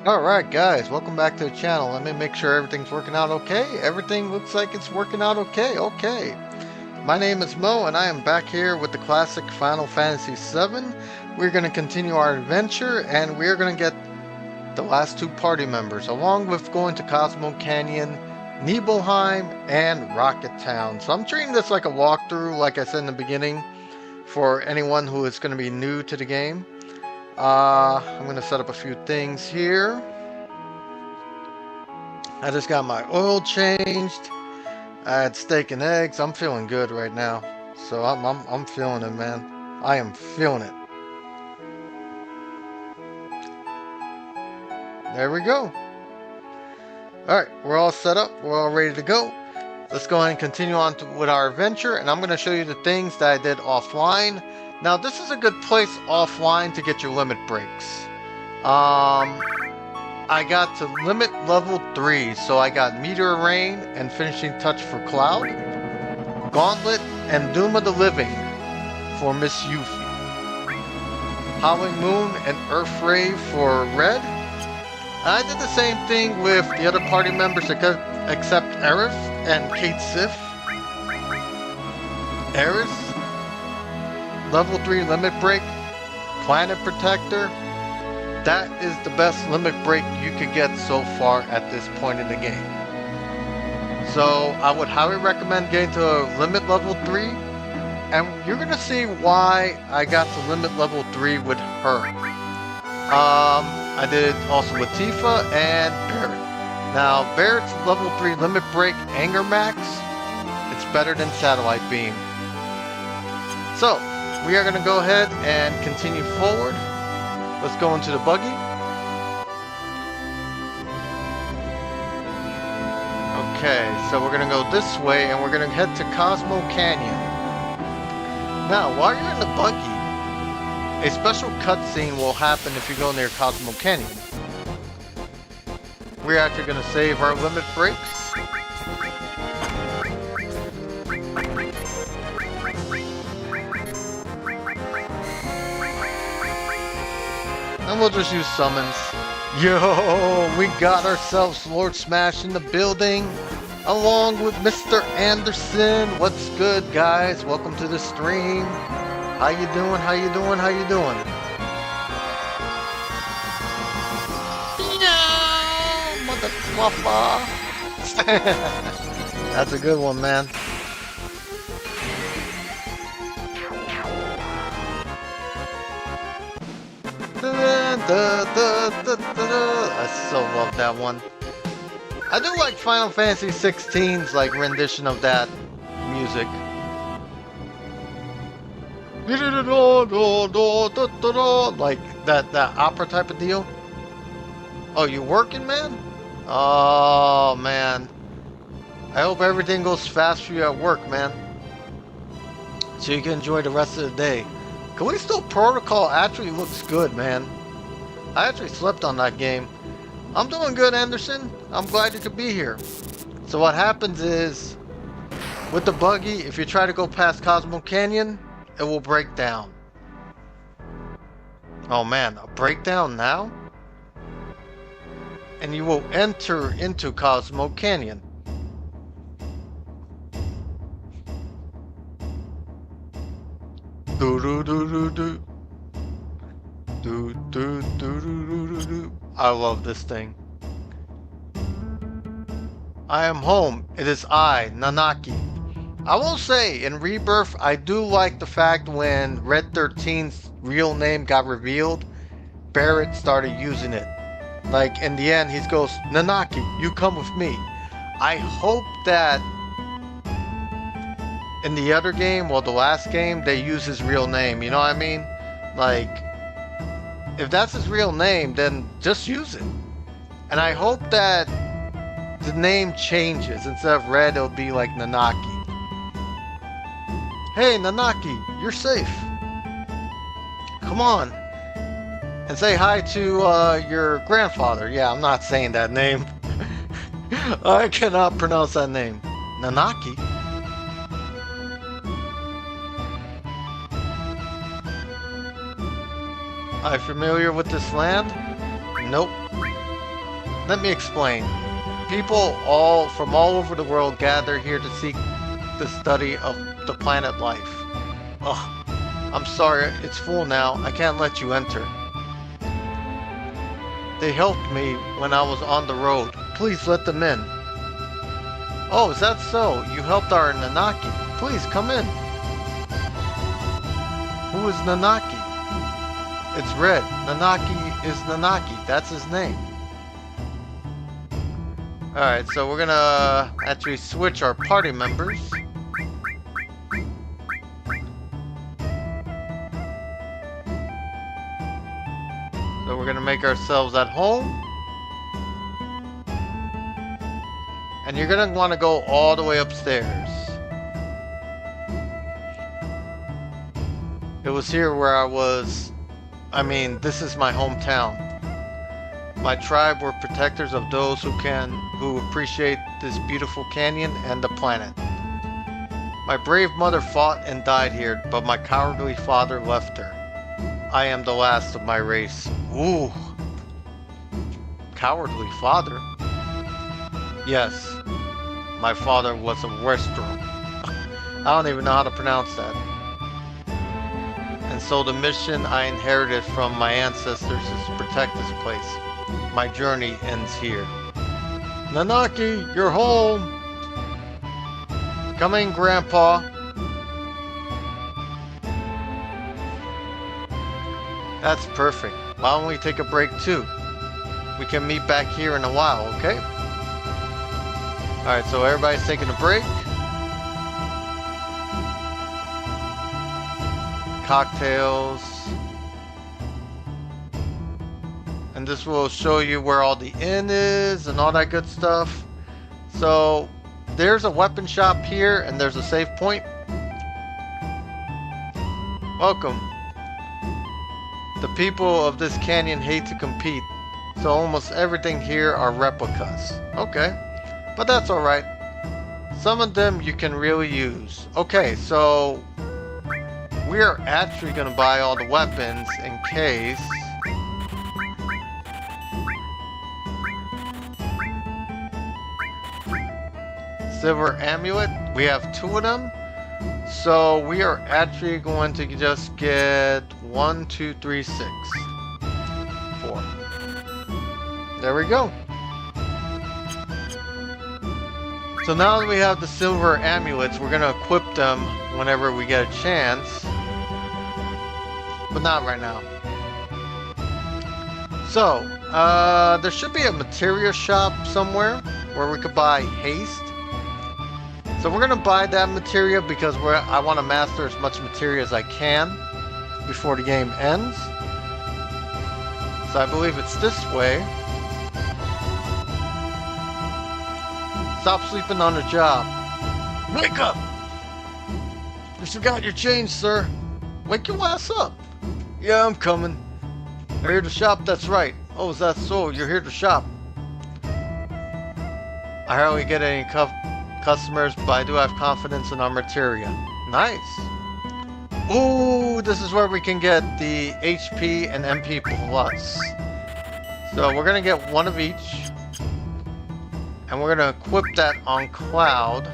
Alright guys, welcome back to the channel. Let me make sure everything's working out okay. Everything looks like it's working out okay. My name is Mo and I am back here with the classic Final Fantasy VII. We're going to continue our adventure and we're going to get the last two party members along with going to Cosmo Canyon, Nibelheim, and Rocket Town. So I'm treating this like a walkthrough, like I said in the beginning, for anyone who is going to be new to the game. I'm going to set up a few things here. I just got my oil changed. I had steak and eggs. I'm feeling good right now. So I'm feeling it, man. I am feeling it. There we go. Alright, we're all set up. We're all ready to go. Let's go ahead and continue on with our adventure. And I'm going to show you the things that I did offline. Now, this is a good place offline to get your limit breaks. I got to limit level 3, so I got Meteor Rain and Finishing Touch for Cloud, Gauntlet and Doom of the Living for Miss Yuffie, Howling Moon and Earth Ray for Red. I did the same thing with the other party members except Aerith and Kate Sif. Aerith, Level 3 Limit Break, Planet Protector. That is the best limit break you could get so far at this point in the game. So I would highly recommend getting to limit level 3. And you're going to see why I got to limit level 3 with her. I did also with Tifa and Barret. Now Barret's level 3 limit break Anger Max. It's better than Satellite Beam. So we are going to go ahead and continue forward. Let's go into the buggy. Okay, so we're going to go this way and we're going to head to Cosmo Canyon. Now, while you're in the buggy, a special cutscene will happen if you go near Cosmo Canyon. We're actually going to save our limit breaks. And we'll just use summons. Yo, we got ourselves Lord Smash in the building, along with Mr. Anderson. What's good, guys? Welcome to the stream. How you doing? How you doing? How you doing? No, mother fluffer. That's a good one, man. I so love that one. I do like Final Fantasy 16's like rendition of that music. Like that opera type of deal. Oh, you working, man? Oh man. I hope everything goes fast for you at work, man. So you can enjoy the rest of the day. Callisto Protocol actually looks good, man. I actually slept on that game. I'm doing good, Anderson. I'm glad you could be here. So what happens is, with the buggy, if you try to go past Cosmo Canyon, it will break down. Oh man, a breakdown now? And you will enter into Cosmo Canyon. I love this thing. I am home. It is I, Nanaki. I will say, in Rebirth, I do like the fact when Red 13's real name got revealed, Barret started using it. Like, in the end, he goes, Nanaki, you come with me. I hope that in the other game, well, the last game, they use his real name, you know what I mean? Like, if that's his real name, then just use it. And I hope that the name changes. Instead of Red, it'll be like Nanaki. Hey, Nanaki, you're safe. Come on. And say hi to your grandfather. Yeah, I'm not saying that name. I cannot pronounce that name. Nanaki? Are you familiar with this land? Nope. Let me explain. People from all over the world gather here to seek the study of the planet life. Oh, I'm sorry, it's full now. I can't let you enter. They helped me when I was on the road. Please let them in. Oh, is that so? You helped our Nanaki. Please come in. Who is Nanaki? It's Red. Nanaki is Nanaki. That's his name. Alright, so we're gonna actually switch our party members. So we're gonna make ourselves at home. And you're gonna want to go all the way upstairs. It was here where this is my hometown. My tribe were protectors of those who appreciate this beautiful canyon and the planet. My brave mother fought and died here, but my cowardly father left her. I am the last of my race. Ooh. Cowardly father? Yes. My father was a Westrom. I don't even know how to pronounce that. And so the mission I inherited from my ancestors is to protect this place. My journey ends here. Nanaki, you're home! Come in, Grandpa. That's perfect. Why don't we take a break too? We can meet back here in a while, okay? Alright, so everybody's taking a break. Cocktails. And this will show you where all the inn is and all that good stuff. So there's a weapon shop here and there's a save point. Welcome. The people of this canyon hate to compete, so almost everything here are replicas. Okay, but that's alright. Some of them you can really use. Okay, so we are actually going to buy all the weapons in case. Silver amulet, we have 2 of them. So we are actually going to just get 1, 2, 3, 6, 4. There we go. So now that we have the silver amulets, we're going to equip them whenever we get a chance. But not right now. So, there should be a materia shop somewhere where we could buy haste. So we're going to buy that materia because I want to master as much materia as I can before the game ends. So I believe it's this way. Stop sleeping on the job. Wake up! You forgot your change, sir. Wake your ass up. Yeah, I'm coming. You're here to shop? That's right. Oh, is that so? You're here to shop. I hardly get any customers, but I do have confidence in our materia. Nice. Ooh, this is where we can get the HP and MP plus. So we're gonna get 1 of each. And we're gonna equip that on Cloud.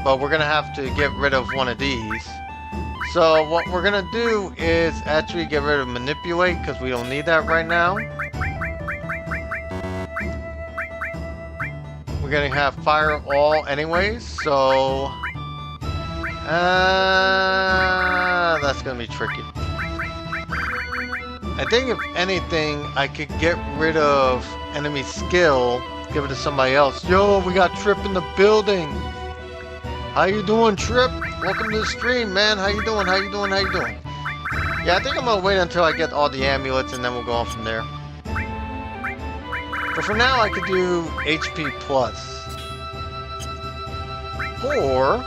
But we're gonna have to get rid of 1 of these. So what we're gonna do is actually get rid of Manipulate because we don't need that right now. We're gonna have Fire All anyways, so that's gonna be tricky. I think if anything, I could get rid of enemy skill, give it to somebody else. Yo, we got Trip in the building. How you doing, Trip? Welcome to the stream, man. How you doing? How you doing? How you doing? Yeah, I think I'm gonna wait until I get all the amulets and then we'll go on from there. But for now, I could do HP plus. Or,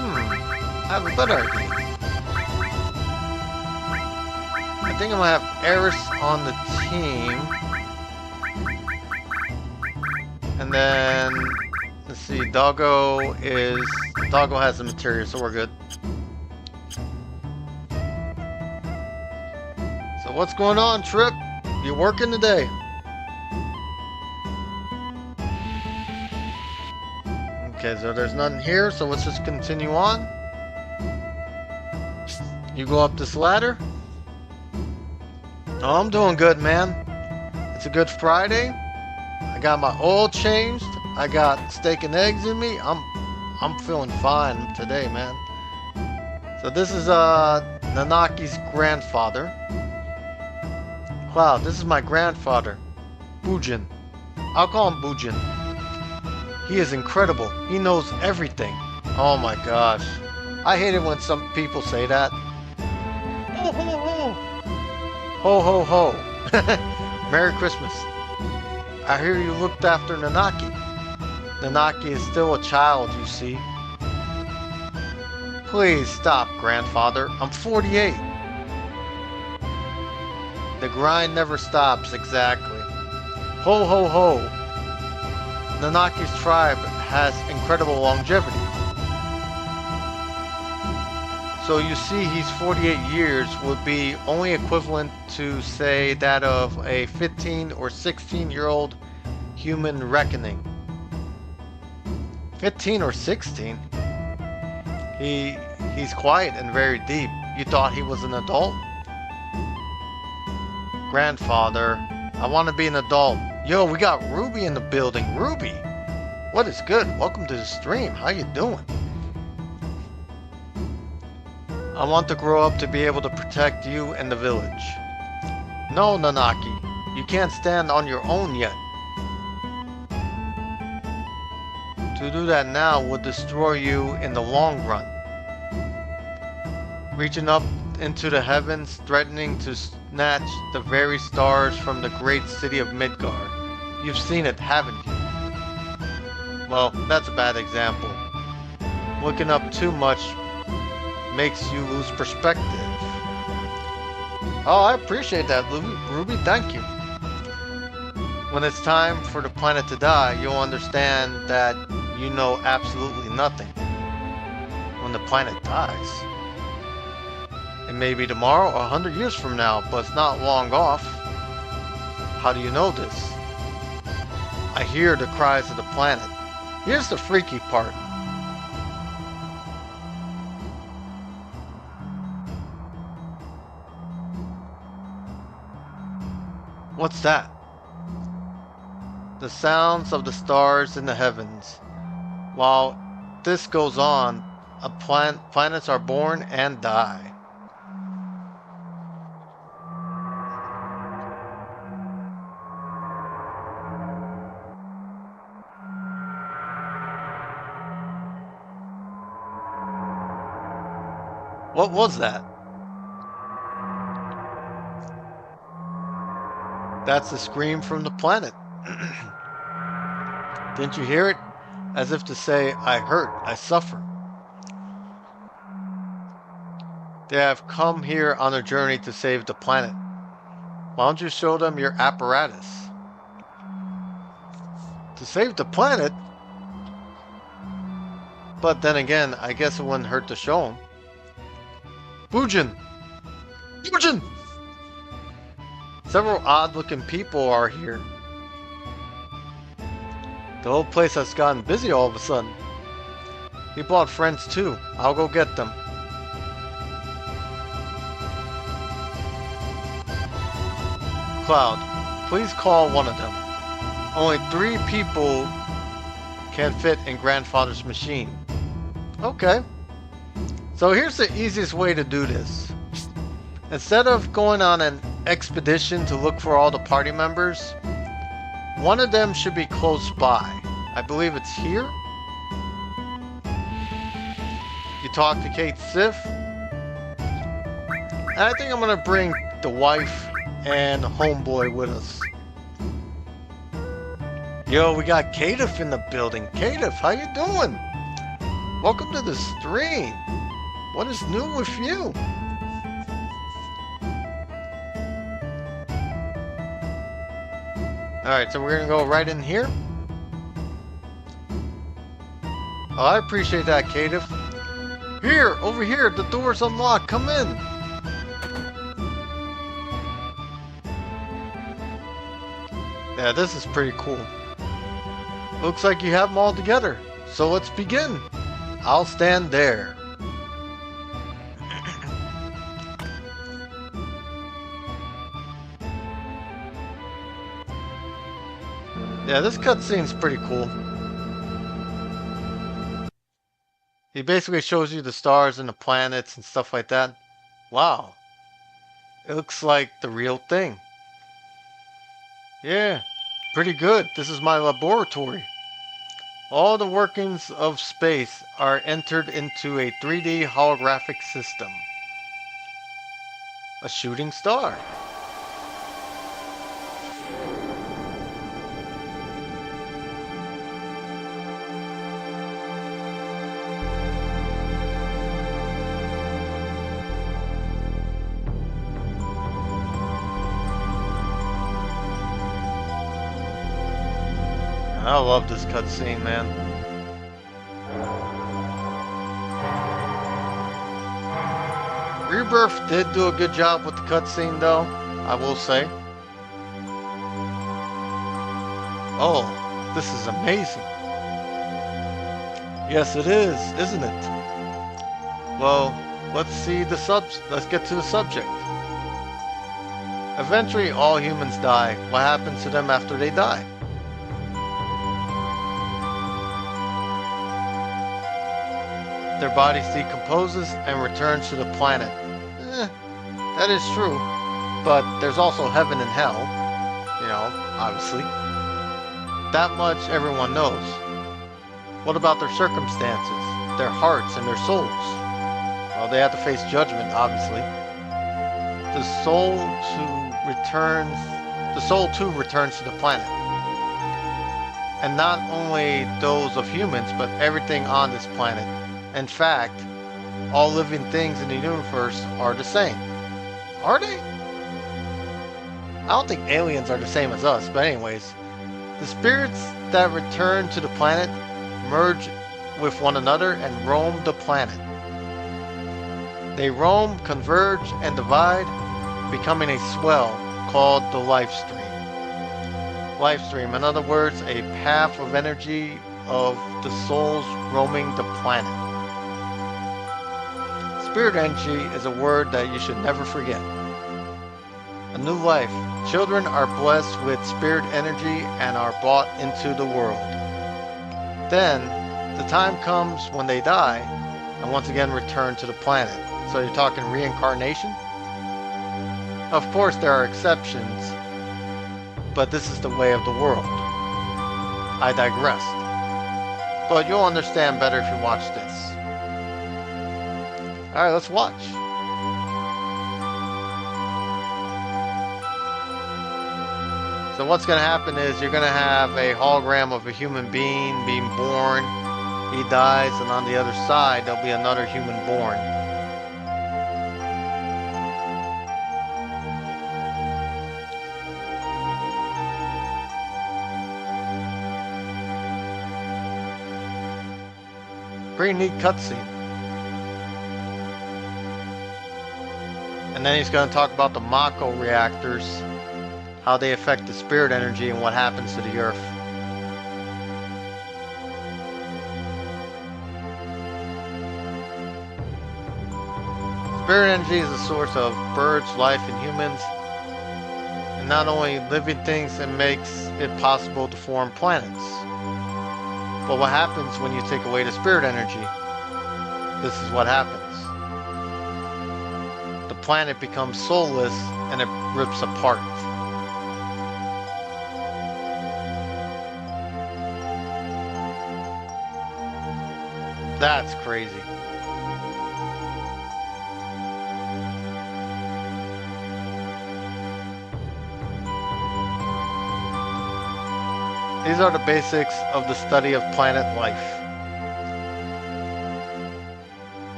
I have a better idea. I think I'm gonna have Eris on the team. And then, let's see, Doggo has the materia, so we're good. So what's going on, Trip? You working today? Okay, so there's nothing here, so let's just continue on. You go up this ladder. Oh, I'm doing good, man. It's a good Friday. I got my oil changed. I got steak and eggs in me. I'm feeling fine today, man. So this is Nanaki's grandfather. Wow, this is my grandfather, Bujin. I'll call him Bujin. He is incredible. He knows everything. Oh my gosh. I hate it when some people say that. Ho ho ho! Ho ho ho! Merry Christmas. I hear you looked after Nanaki. Nanaki is still a child, you see. Please stop, grandfather. I'm 48. The grind never stops, exactly. Ho ho ho! Nanaki's tribe has incredible longevity. So you see, he's 48 years would be only equivalent to, say, that of a 15 or 16-year-old human reckoning. 15 or 16? He's quiet and very deep. You thought he was an adult? Grandfather, I want to be an adult. Yo, we got Ruby in the building. Ruby! What is good? Welcome to the stream. How you doing? I want to grow up to be able to protect you and the village. No, Nanaki. You can't stand on your own yet. To do that now would destroy you in the long run. Reaching up into the heavens, threatening to snatch the very stars from the great city of Midgar. You've seen it, haven't you? Well, that's a bad example. Looking up too much makes you lose perspective. Oh, I appreciate that, Ruby. Thank you. When it's time for the planet to die, you'll understand that you know absolutely nothing. When the planet dies. It may be tomorrow or 100 years from now, but it's not long off. How do you know this? I hear the cries of the planet. Here's the freaky part. What's that? The sounds of the stars in the heavens. While this goes on, planets are born and die. What was that? That's the scream from the planet. Didn't you hear it? As if to say, I hurt, I suffer. They have come here on a journey to save the planet. Why don't you show them your apparatus? To save the planet? But then again, I guess it wouldn't hurt to show them. Bujin! Bujin! Several odd-looking people are here. The whole place has gotten busy all of a sudden. He brought friends too. I'll go get them. Cloud, please call one of them. Only 3 people can fit in Grandfather's machine. Okay. So here's the easiest way to do this. Instead of going on an expedition to look for all the party members, one of them should be close by. I believe it's here. You talk to Kate Sif. And I think I'm gonna bring the wife and homeboy with us. Yo, we got Katif in the building. Katif, how you doing? Welcome to the stream. What is new with you? Alright, so we're gonna go right in here. Oh, I appreciate that, Katif. Here, over here, the door's unlocked. Come in. Yeah, this is pretty cool. Looks like you have them all together. So let's begin. I'll stand there. Yeah, this cutscene's pretty cool. He basically shows you the stars and the planets and stuff like that. Wow. It looks like the real thing. Yeah, pretty good. This is my laboratory. All the workings of space are entered into a 3D holographic system. A shooting star. I love this cutscene, man. Rebirth did do a good job with the cutscene, though, I will say. Oh, this is amazing. Yes, it is, isn't it? Well, let's get to the subject. Eventually, all humans die. What happens to them after they die? Their bodies decomposes and returns to the planet. That is true, but there's also heaven and hell, you know, obviously. That much everyone knows. What about their circumstances, their hearts and their souls? Well, they have to face judgment, obviously. The soul too returns to the planet. And not only those of humans, but everything on this planet. In fact, all living things in the universe are the same. Are they? I don't think aliens are the same as us, but anyways, the spirits that return to the planet merge with one another and roam the planet. They roam, converge, and divide, becoming a swell called the life stream. Life stream, in other words, a path of energy of the souls roaming the planet. Spirit energy is a word that you should never forget. A new life. Children are blessed with spirit energy and are brought into the world. Then, the time comes when they die and once again return to the planet. So you're talking reincarnation? Of course there are exceptions, but this is the way of the world. I digressed. But you'll understand better if you watch this. Alright, let's watch. So what's going to happen is you're going to have a hologram of a human being being born. He dies, and on the other side there'll be another human born. Pretty neat cutscene. And then he's going to talk about the M.O.E reactors, how they affect the spirit energy and what happens to the earth. Spirit energy is a source of birds, life, and humans. And not only living things, it makes it possible to form planets. But what happens when you take away the spirit energy? This is what happens. The planet becomes soulless and it rips apart. That's crazy. These are the basics of the study of planet life.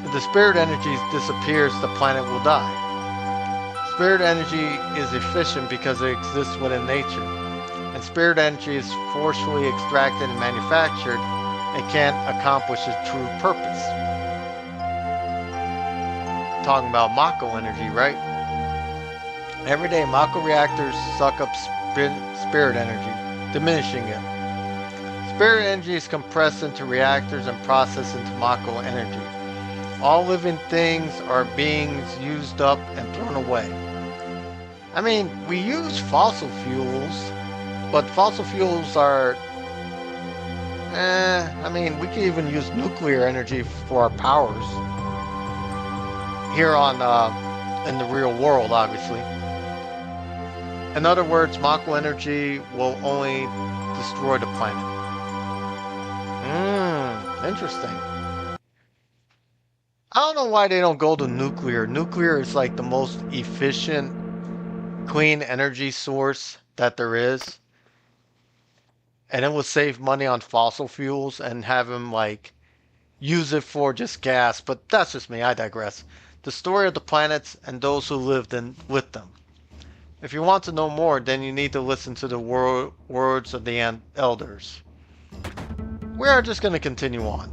If the spirit energy disappears, the planet will die. Spirit energy is efficient because it exists within nature. And spirit energy is forcefully extracted and manufactured and can't accomplish its true purpose. Talking about M.O.E energy, right? Every day, M.O.E reactors suck up spirit energy, diminishing it. Spirit energy is compressed into reactors and processed into Mako energy. All living things are being used up and thrown away. I mean, we use fossil fuels, but fossil fuels are... I mean, we can even use nuclear energy for our powers. Here on, in the real world, obviously. In other words, Mako energy will only destroy the planet. Interesting. I don't know why they don't go to nuclear. Nuclear is like the most efficient, clean energy source that there is. And it will save money on fossil fuels and have them like use it for just gas. But that's just me, I digress. The story of the planets and those who lived with them. If you want to know more, then you need to listen to the words of the elders. We are just going to continue on.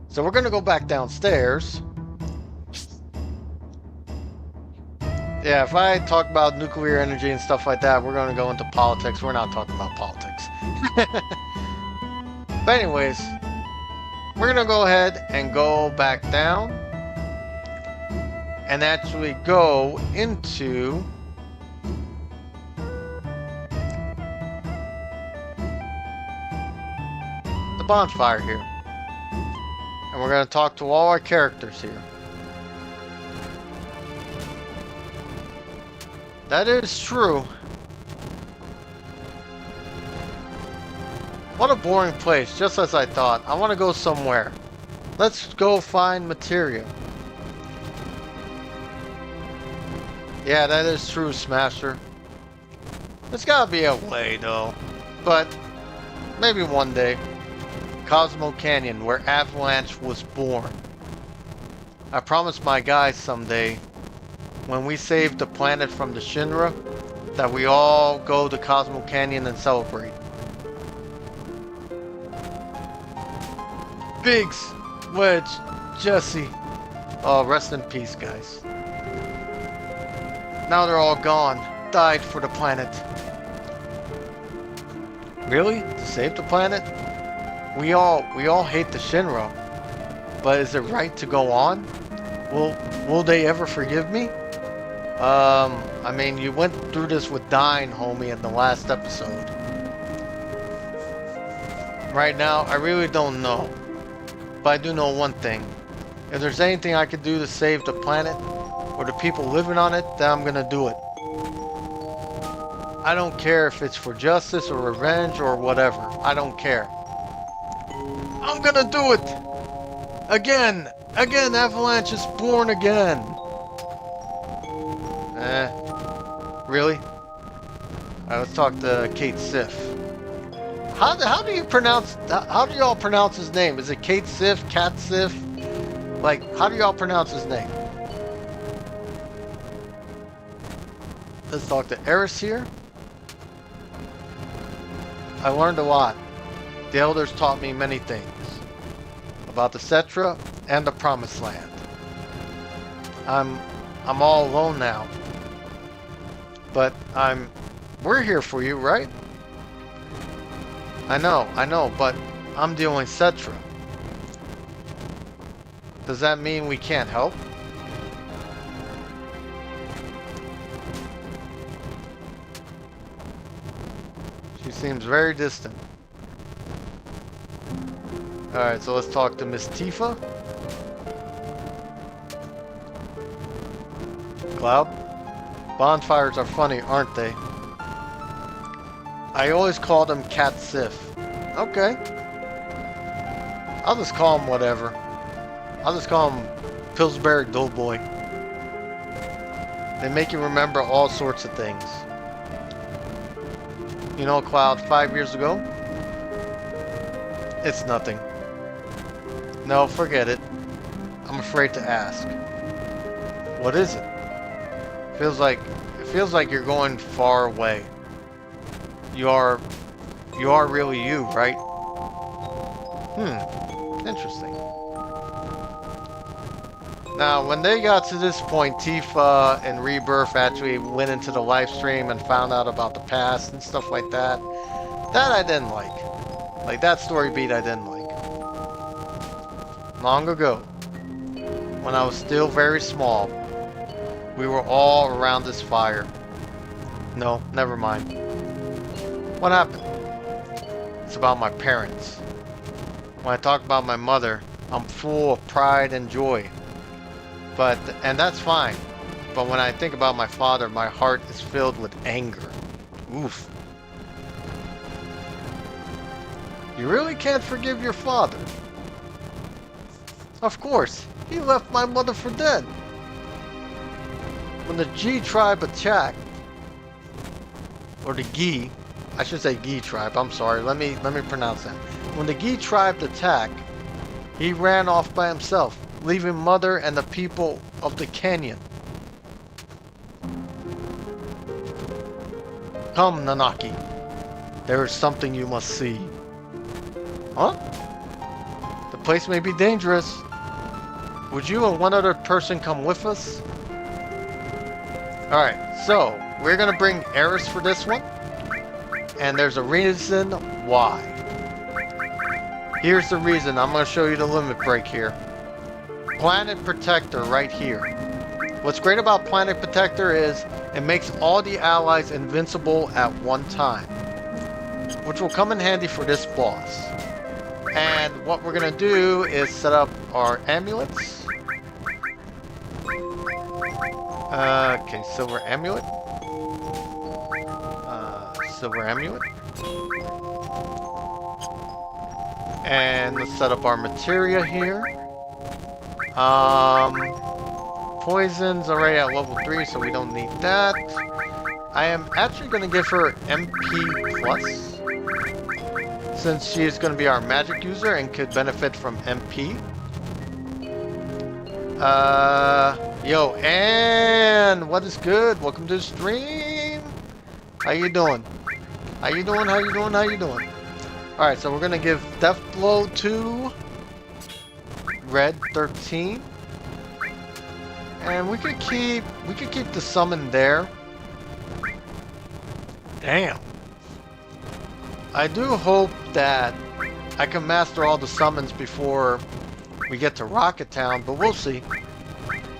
So we're going to go back downstairs. Yeah, if I talk about nuclear energy and stuff like that, we're going to go into politics. We're not talking about politics. But anyways, we're going to go ahead and go back down and actually go into the bonfire here. And we're going to talk to all our characters here. That is true. What a boring place, just as I thought. I want to go somewhere. Let's go find material. Yeah, that is true, Smasher. There's gotta be a way, though. But maybe one day. Cosmo Canyon, where Avalanche was born. I promised my guys someday, when we save the planet from the Shinra, that we all go to Cosmo Canyon and celebrate. Biggs, Wedge, Jesse. Oh, rest in peace, guys. Now they're all gone. Died for the planet. Really? To save the planet? We all hate the Shinra. But is it right to go on? Will they ever forgive me? I mean, you went through this with Dyne, homie, in the last episode. Right now, I really don't know. But I do know one thing. If there's anything I could do to save the planet, or the people living on it, then I'm gonna do it. I don't care if it's for justice or revenge or whatever. I don't care. I'm gonna do it! Again! Again, Avalanche is born again! Really? Alright, let's talk to Kate Sif. How do y'all pronounce his name? Is it Kate Sif, Cat Sif? Like, how do y'all pronounce his name? Let's talk to Eris here. I learned a lot. The elders taught me many things. About the Cetra and the Promised Land. I'm all alone now. But we're here for you, right? I know, but I'm the only Cetra. Does that mean we can't help? She seems very distant. Alright, so let's talk to Miss Tifa. Cloud? Bonfires are funny, aren't they? I always call them Cat Sif. Okay. I'll just call him whatever. I'll just call him Pillsbury Doughboy. They make you remember all sorts of things. You know, Cloud, 5 years ago? It's nothing. No, forget it. I'm afraid to ask. What is it? It feels like you're going far away. You are really you, right? Interesting. Now, when they got to this point, Tifa and Rebirth actually went into the live stream and found out about the past and stuff like that. That I didn't like. Like, that story beat I didn't like. Long ago, when I was still very small, we were all around this fire. No, never mind. What happened? It's about my parents. When I talk about my mother, I'm full of pride and joy. And that's fine. But when I think about my father, my heart is filled with anger. Oof. You really can't forgive your father. Of course, he left my mother for dead. When the G tribe attacked, or the Gi, I should say Gi tribe, I'm sorry, let me pronounce that. When the Gi tribe attacked, he ran off by himself, leaving mother and the people of the canyon. Come, Nanaki. There is something you must see. Huh? The place may be dangerous. Would you and one other person come with us? Alright, so we're gonna bring Eris for this one. And there's a reason why. Here's the reason. I'm gonna show you the limit break here. Planet Protector right here. What's great about Planet Protector is it makes all the allies invincible at one time, which will come in handy for this boss. And what we're gonna do is set up our amulets. Okay, silver amulet. Silver amulet. And let's set up our materia here. Poison's already at level 3, so we don't need that. I am actually going to give her MP plus, since she is going to be our magic user and could benefit from MP. Yo, and what is good? Welcome to the stream. How you doing? How you doing? How you doing? How you doing? Alright, so we're going to give Death Blow to Red 13. And we could keep the summon there. Damn. I do hope that I can master all the summons before we get to Rocket Town, but we'll see.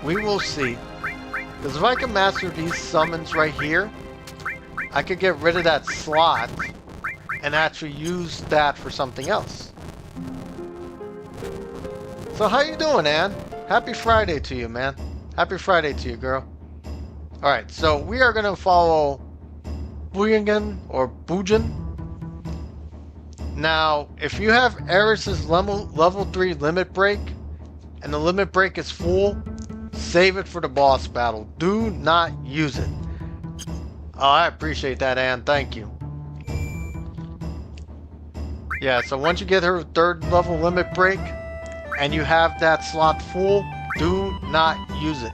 We will see. Because if I can master these summons right here, I could get rid of that slot and actually use that for something else. So how you doing, Ann? Happy Friday to you, man. Happy Friday to you, girl. Alright, so we are going to follow Bujin or Bujin. Now, if you have Eris's level 3 limit break, and the limit break is full, save it for the boss battle. Do not use it. Oh, I appreciate that, Ann. Thank you. Yeah, so once you get her 3rd level limit break, and you have that slot full, do not use it.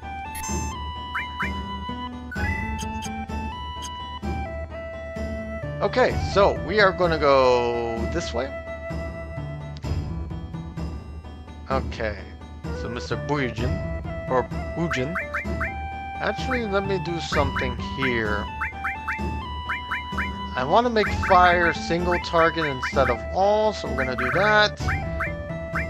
Okay, so we are going to go this way. Okay, so Mr. Bujin, or Bujin. Actually, let me do something here. I want to make fire single target instead of all, so we're going to do that.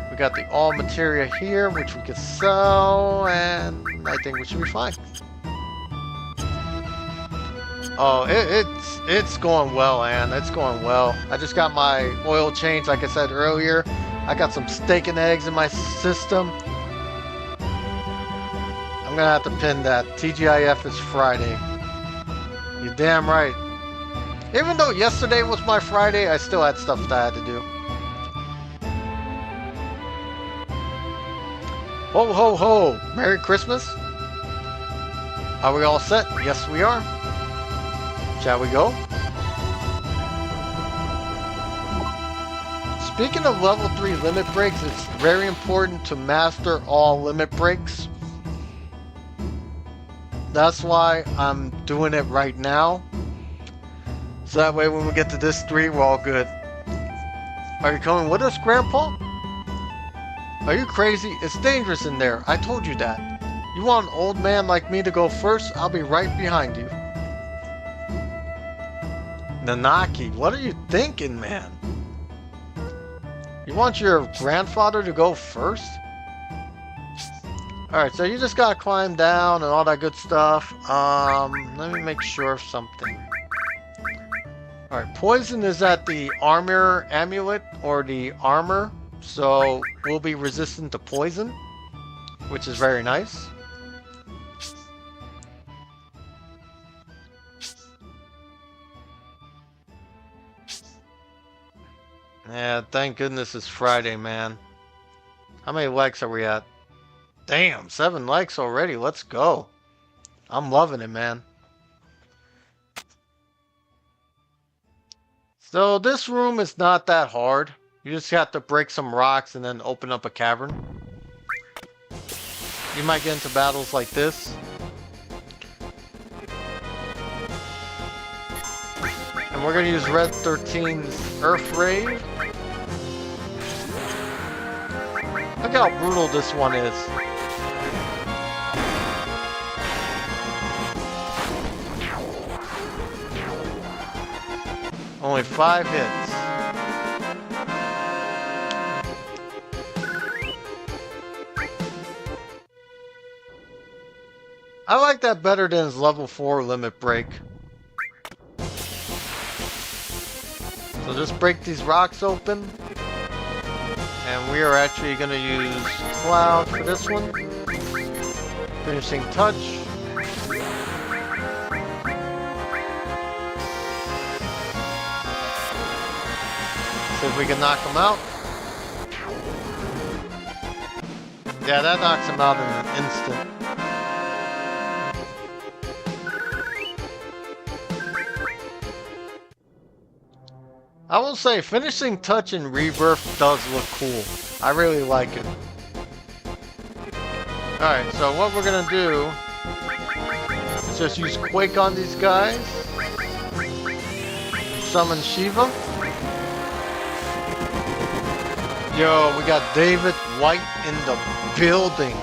We got the all materia here, which we can sell, and I think we should be fine. Oh, it's going well, Ann. It's going well. I just got my oil change, like I said earlier. I got some steak and eggs in my system. I'm gonna have to pin that. TGIF is Friday. You're damn right. Even though yesterday was my Friday, I still had stuff that I had to do. Ho ho ho! Merry Christmas! Are we all set? Yes, we are. Shall we go? Speaking of level 3 limit breaks, it's very important to master all limit breaks. That's why I'm doing it right now. So that way when we get to this 3, we're all good. Are you coming with us, Grandpa? Are you crazy? It's dangerous in there. I told you that. You want an old man like me to go first? I'll be right behind you. Nanaki, what are you thinking, man? You want your grandfather to go first? Alright, so you just gotta climb down and all that good stuff. Let me make sure of something. Alright, poison is at the armor amulet or the armor, so we'll be resistant to poison, which is very nice. Yeah, thank goodness it's Friday, man. How many likes are we at? Damn, 7 likes already. Let's go. I'm loving it, man. So this room is not that hard. You just have to break some rocks and then open up a cavern. You might get into battles like this. And we're going to use Red 13's Earth Rave. Look how brutal this one is. Only 5 hits. I like that better than his level 4 limit break. So just break these rocks open. And we are actually going to use Cloud for this one. Finishing touch. See if we can knock him out. Yeah, that knocks him out in an instant. I will say, finishing touch in Rebirth does look cool. I really like it. Alright, so what we're gonna do is just use Quake on these guys. Summon Shiva. Yo, we got David White in the building.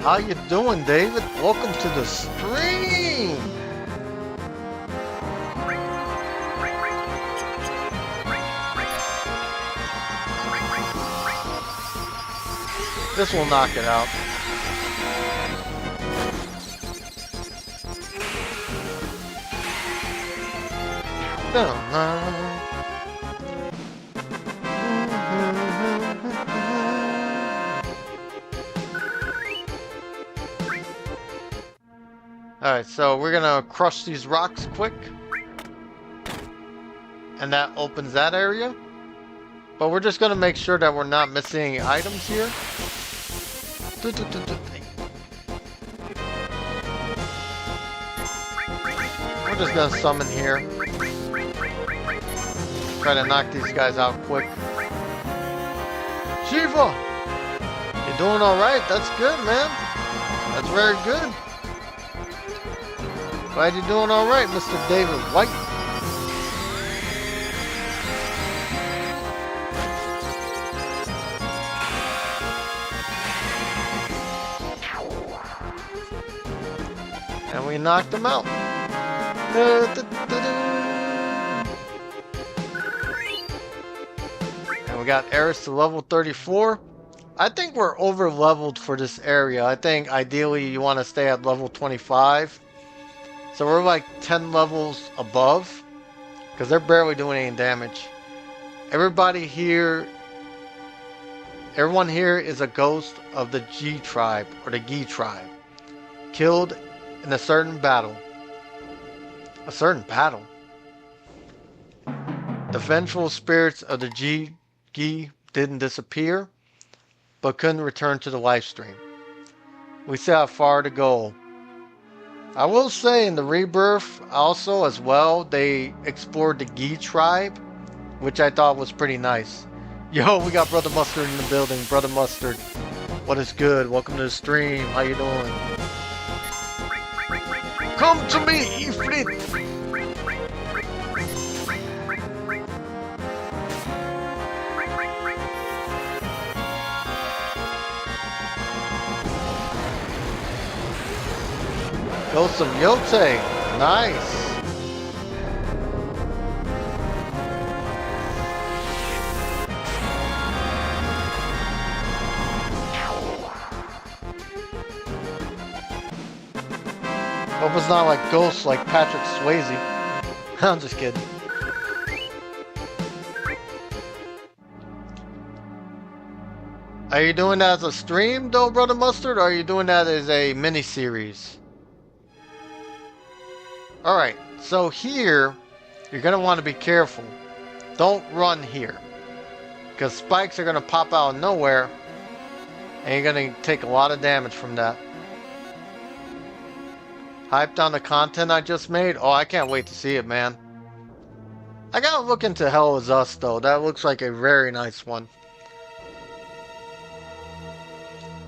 How you doing, David? Welcome to the stream! This will knock it out. Alright, so we're gonna crush these rocks quick. And that opens that area. But we're just gonna make sure that we're not missing any items here. We're just gonna summon here. Try to knock these guys out quick. Shiva! You're doing alright, that's good, man. That's very good. Glad you're doing alright, Mr. David White. And we knocked him out. And we got Eris to level 34. I think we're over leveled for this area. I think ideally you want to stay at level 25. So we're like 10 levels above. Because they're barely doing any damage. Everyone here is a ghost of the G tribe or the Gi tribe. Killed in a certain battle. A certain battle? The vengeful spirits of the Gi didn't disappear, but couldn't return to the live stream. We still have far to go. I will say in the Rebirth also as well, they explored the Gi tribe, which I thought was pretty nice. Yo, we got Brother Mustard in the building. Brother Mustard, what is good? Welcome to the stream. How you doing? Come to me, Ifrit! Go some Yote. Nice. Hope it's not like ghosts like Patrick Swayze. I'm just kidding. Are you doing that as a stream though, Brother Mustard, or are you doing that as a mini-series? Alright, so here, you're going to want to be careful. Don't run here. Because spikes are going to pop out of nowhere, and you're going to take a lot of damage from that. Hyped on the content I just made? Oh, I can't wait to see it, man. I gotta look into Hell Is Us, though. That looks like a very nice one.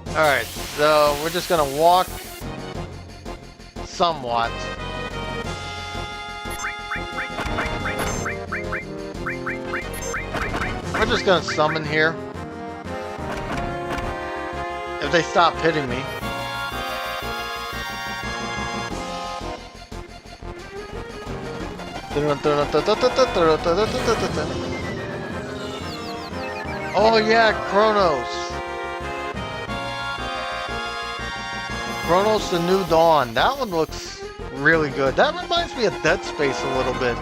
Alright, so we're just gonna walk somewhat. We're just gonna summon here. If they stop hitting me. Oh yeah, Chronos. Chronos the New Dawn. That one looks really good. That reminds me of Dead Space a little bit.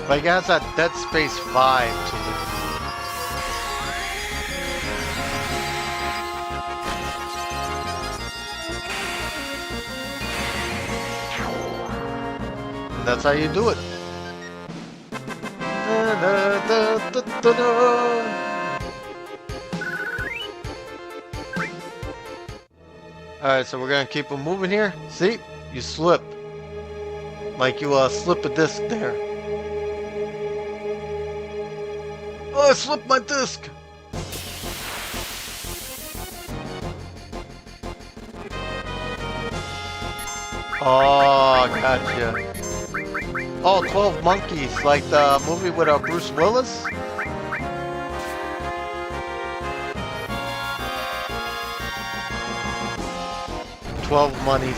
Like it has that Dead Space vibe to it. That's how you do it. Alright, so we're gonna keep them moving here. See? You slip. Like you slip a disc there. Oh, I slipped my disc! Oh, gotcha. Oh, 12 Monkeys, like the movie with Bruce Willis? Monies.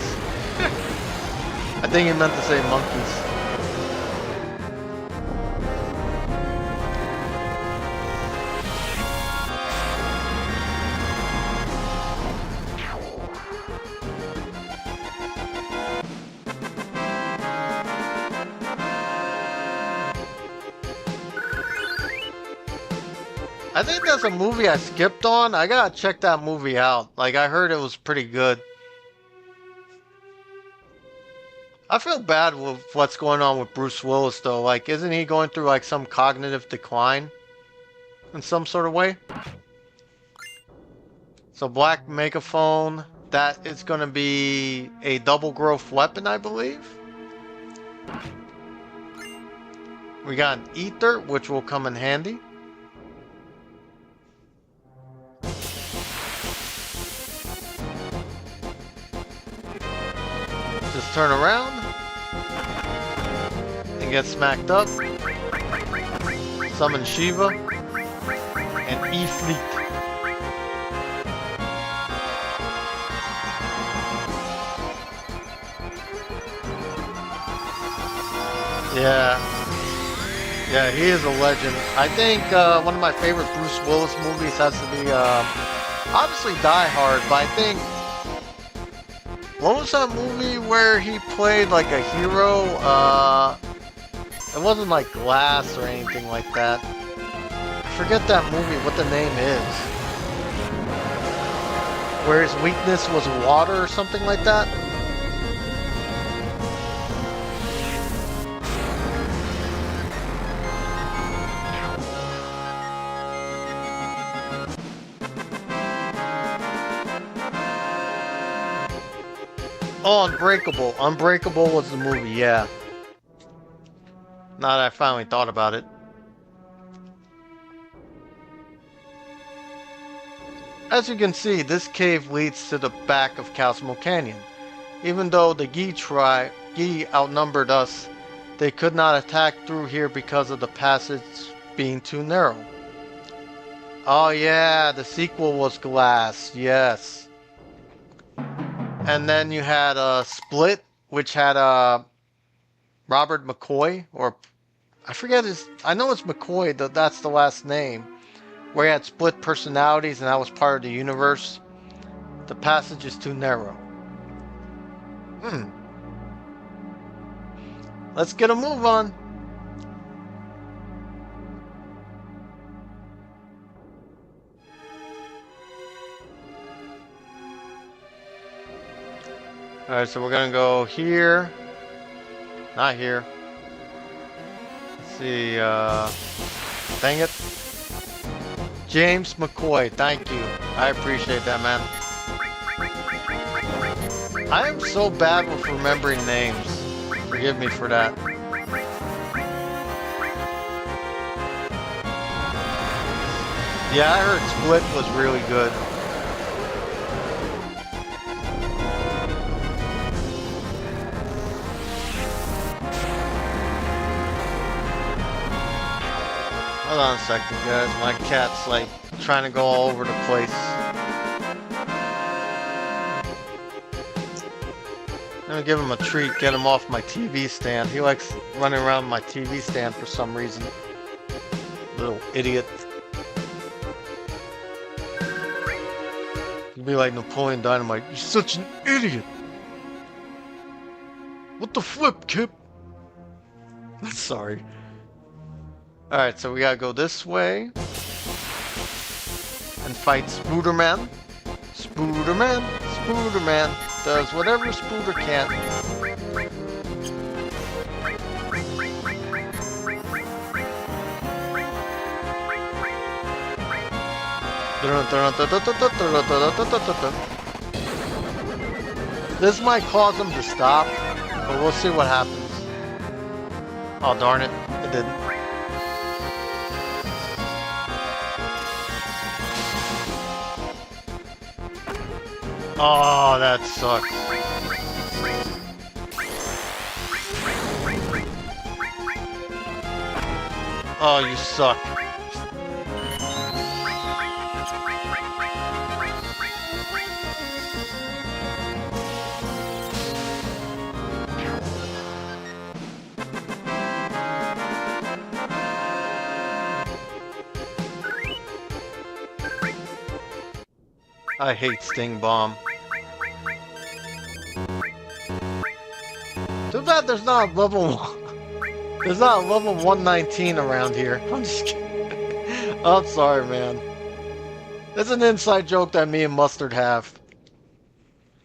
I think he meant to say monkeys. I think that's a movie I skipped on. I gotta check that movie out. Like, I heard it was pretty good. I feel bad with what's going on with Bruce Willis, though. Like, isn't he going through, like, some cognitive decline? In some sort of way? So, Black Megaphone. That is going to be a double growth weapon, I believe. We got an Ether, which will come in handy. Just turn around and get smacked up. Summon Shiva and E-Fleet. Yeah, he is a legend. I think one of my favorite Bruce Willis movies has to be obviously Die Hard, but I think what was that movie where he played like a hero? It wasn't like Glass or anything like that. I forget that movie, what the name is. Where his weakness was water or something like that. Oh, Unbreakable. Unbreakable was the movie, yeah. Now that I finally thought about it. As you can see, this cave leads to the back of Cosmo Canyon. Even though the Gi outnumbered us, they could not attack through here because of the passage being too narrow. Oh yeah, the sequel was Glass, yes. And then you had Split, which had Robert McCoy, or I forget his. I know it's McCoy. That's the last name. Where he had split personalities, and that was part of the universe. The passage is too narrow. Let's get a move on. Alright, so we're gonna go here. Not here. Let's see, dang it. James McCoy, thank you. I appreciate that, man. I am so bad with remembering names. Forgive me for that. Yeah, I heard Split was really good. Hold on a second, guys. My cat's like trying to go all over the place. I'm gonna give him a treat, get him off my TV stand. He likes running around my TV stand for some reason. Little idiot. You'd be like Napoleon Dynamite. You're such an idiot. What the flip, Kip? Sorry. Alright, so we gotta go this way. And fight Spooderman. Spooderman. Spooderman does whatever Spooder can. This might cause him to stop, but we'll see what happens. Oh darn it, it didn't. Oh, that sucks. Oh, you suck. I hate Sting Bomb. Too bad there's not a level 119 around here. I'm just kidding. I'm sorry, man. It's an inside joke that me and Mustard have.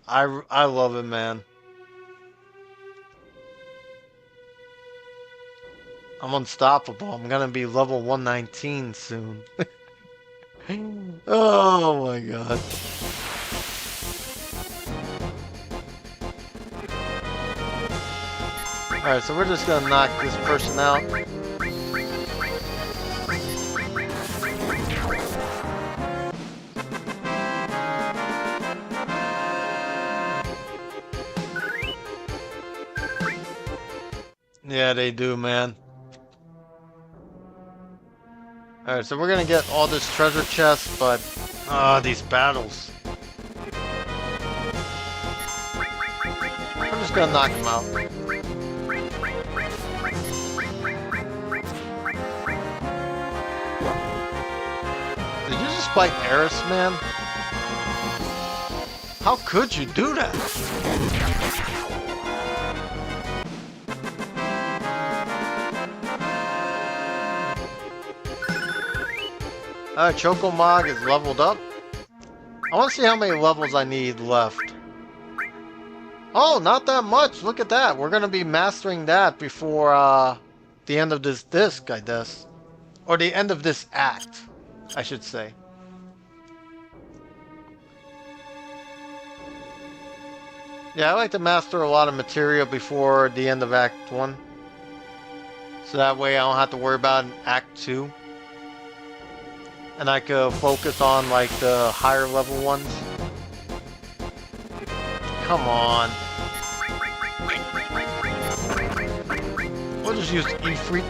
I love it, man. I'm unstoppable. I'm gonna be level 119 soon. Oh my god. Alright, so we're just gonna knock this person out. Yeah, they do, man. Alright, so we're gonna get all this treasure chest, but these battles. I'm just gonna knock him out. Did you just fight Eris, man? How could you do that? Chocomog is leveled up. I want to see how many levels I need left. Oh, not that much. Look at that. We're going to be mastering that before the end of this disc, I guess. Or the end of this act, I should say. Yeah, I like to master a lot of material before the end of Act 1. So that way I don't have to worry about an Act 2. And I could focus on like the higher level ones. Come on. We'll just use Ifrit.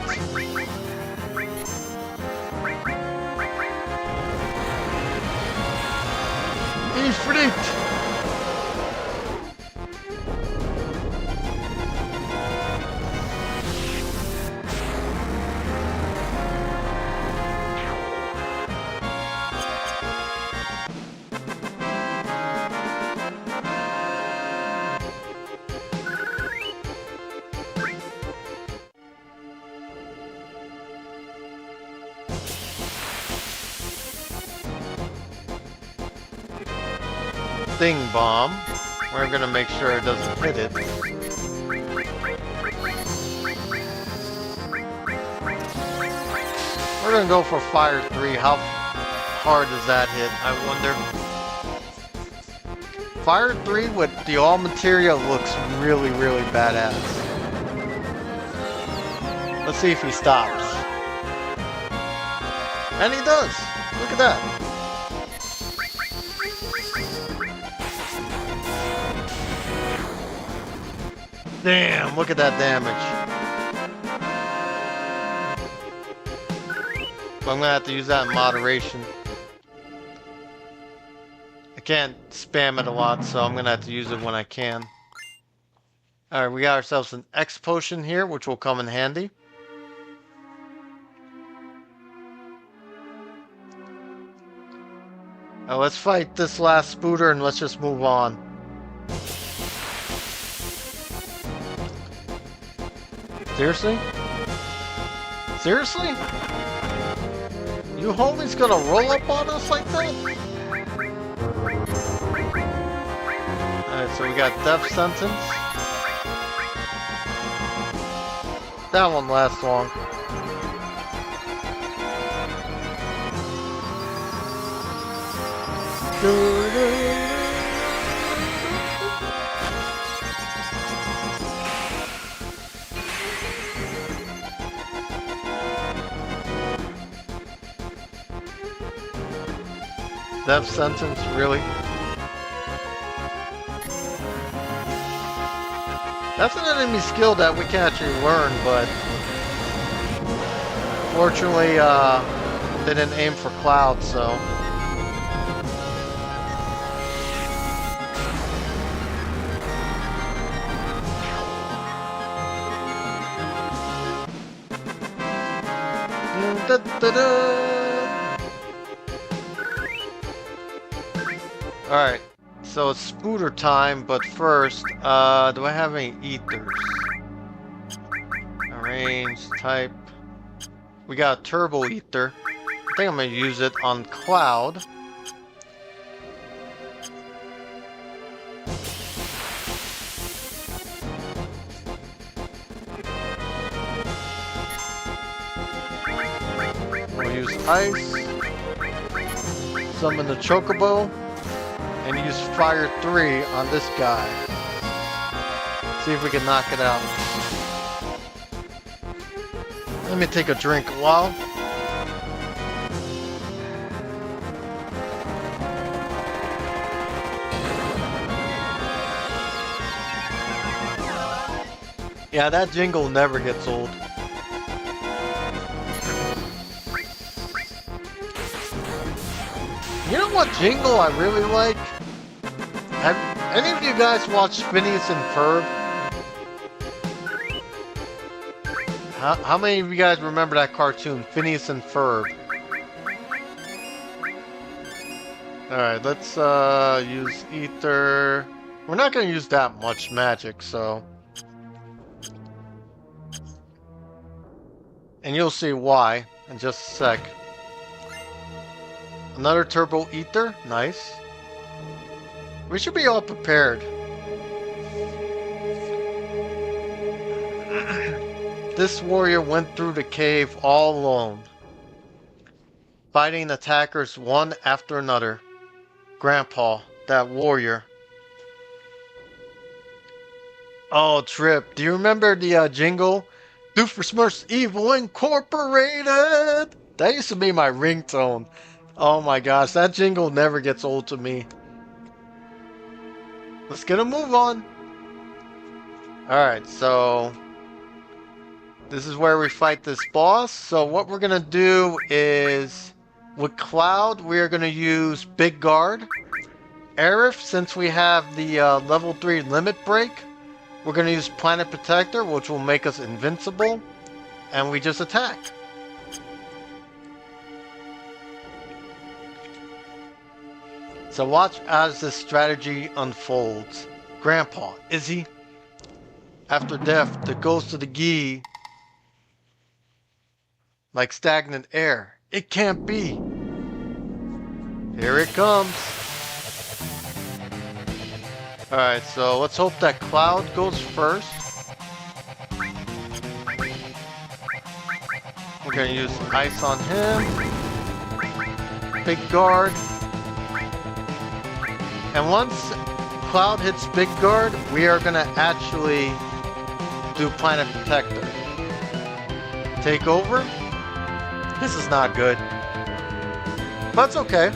Ifrit! Sting Bomb. We're gonna make sure it doesn't hit it. We're gonna go for Fire 3. How hard does that hit, I wonder? Fire 3 with the all materia looks really, really badass. Let's see if he stops. And he does! Look at that! Damn, look at that damage. So I'm gonna have to use that in moderation. I can't spam it a lot, so I'm gonna have to use it when I can. Alright, we got ourselves an X potion here, which will come in handy. Now let's fight this last spooter and let's just move on. Seriously? Seriously? You homies gonna roll up on us like that? Alright, so we got Death Sentence. That won't last long. Death Sentence, really? That's an enemy skill that we can actually learn, but fortunately, they didn't aim for Cloud, so. Alright, so it's spooter time, but first, do I have any ethers? Arrange, type. We got a turbo ether. I think I'm gonna use it on Cloud. We'll use ice. Summon the Chocobo. And use Fire 3 on this guy. See if we can knock it out. Let me take a drink a while. Yeah, that jingle never gets old. You know what jingle I really like? Have any of you guys watched Phineas and Ferb? How many of you guys remember that cartoon, Phineas and Ferb? Alright, let's use ether. We're not going to use that much magic, so. And you'll see why in just a sec. Another turbo ether, nice. We should be all prepared. This warrior went through the cave all alone, fighting attackers one after another. Grandpa, that warrior. Oh, Trip, do you remember the jingle? Doofenshmirtz Evil Incorporated! That used to be my ringtone. Oh my gosh, that jingle never gets old to me. Let's get a move on. Alright, so this is where we fight this boss. So what we're going to do is, with Cloud, we are going to use Big Guard. Aerith, since we have the level 3 limit break, we're going to use Planet Protector, which will make us invincible. And we just attack. So watch as this strategy unfolds. Grandpa, is he? After death, the ghost of the Gi, like stagnant air. It can't be. Here it comes. Alright, so let's hope that Cloud goes first. We're gonna use Ice on him. Big Guard. And once Cloud hits Big Guard, we are gonna actually do Planet Protector. Take over? This is not good. But it's okay.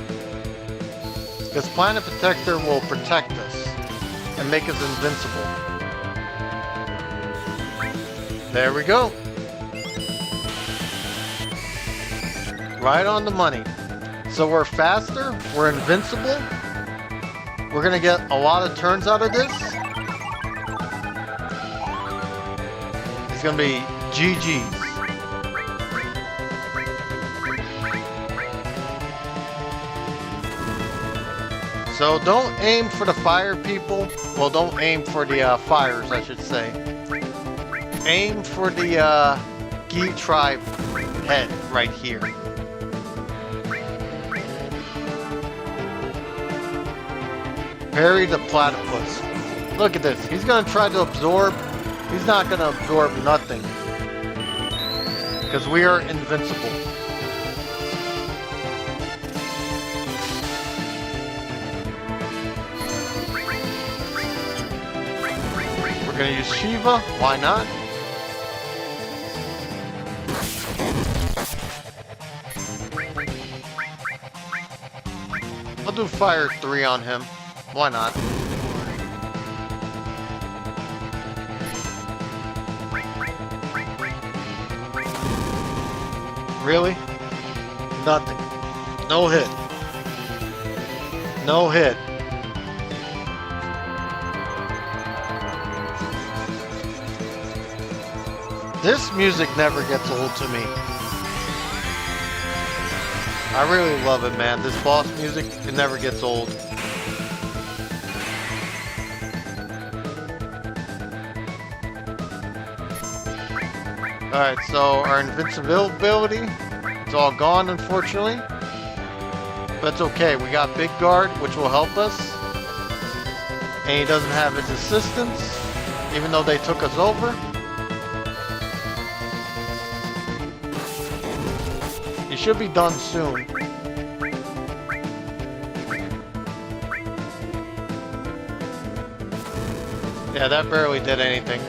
Because Planet Protector will protect us and make us invincible. There we go. Right on the money. So we're faster, we're invincible. We're gonna get a lot of turns out of this. It's gonna be GG's. So don't aim for the fire people. Well, don't aim for the fires, I should say. Aim for the Gi tribe head right here. Parry the platypus. Look at this. He's gonna try to absorb. He's not gonna absorb nothing. Because we are invincible. We're gonna use Shiva. Why not? I'll do Fire 3 on him. Why not? Really? Nothing. No hit. No hit. This music never gets old to me. I really love it, man. This boss music, it never gets old. Alright, so our invincibility is all gone, unfortunately. But it's okay. We got Big Guard, which will help us. And he doesn't have his assistants, even though they took us over. He should be done soon. Yeah, that barely did anything.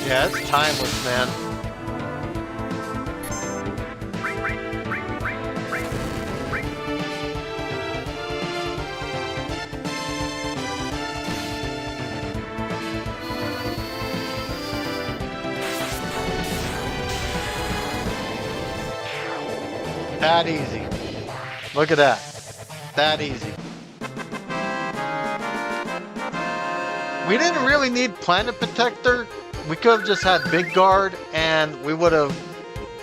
Yeah, it's timeless, man. That easy. Look at that. That easy. We didn't really need Planet Protector. We could have just had Big Guard and we would have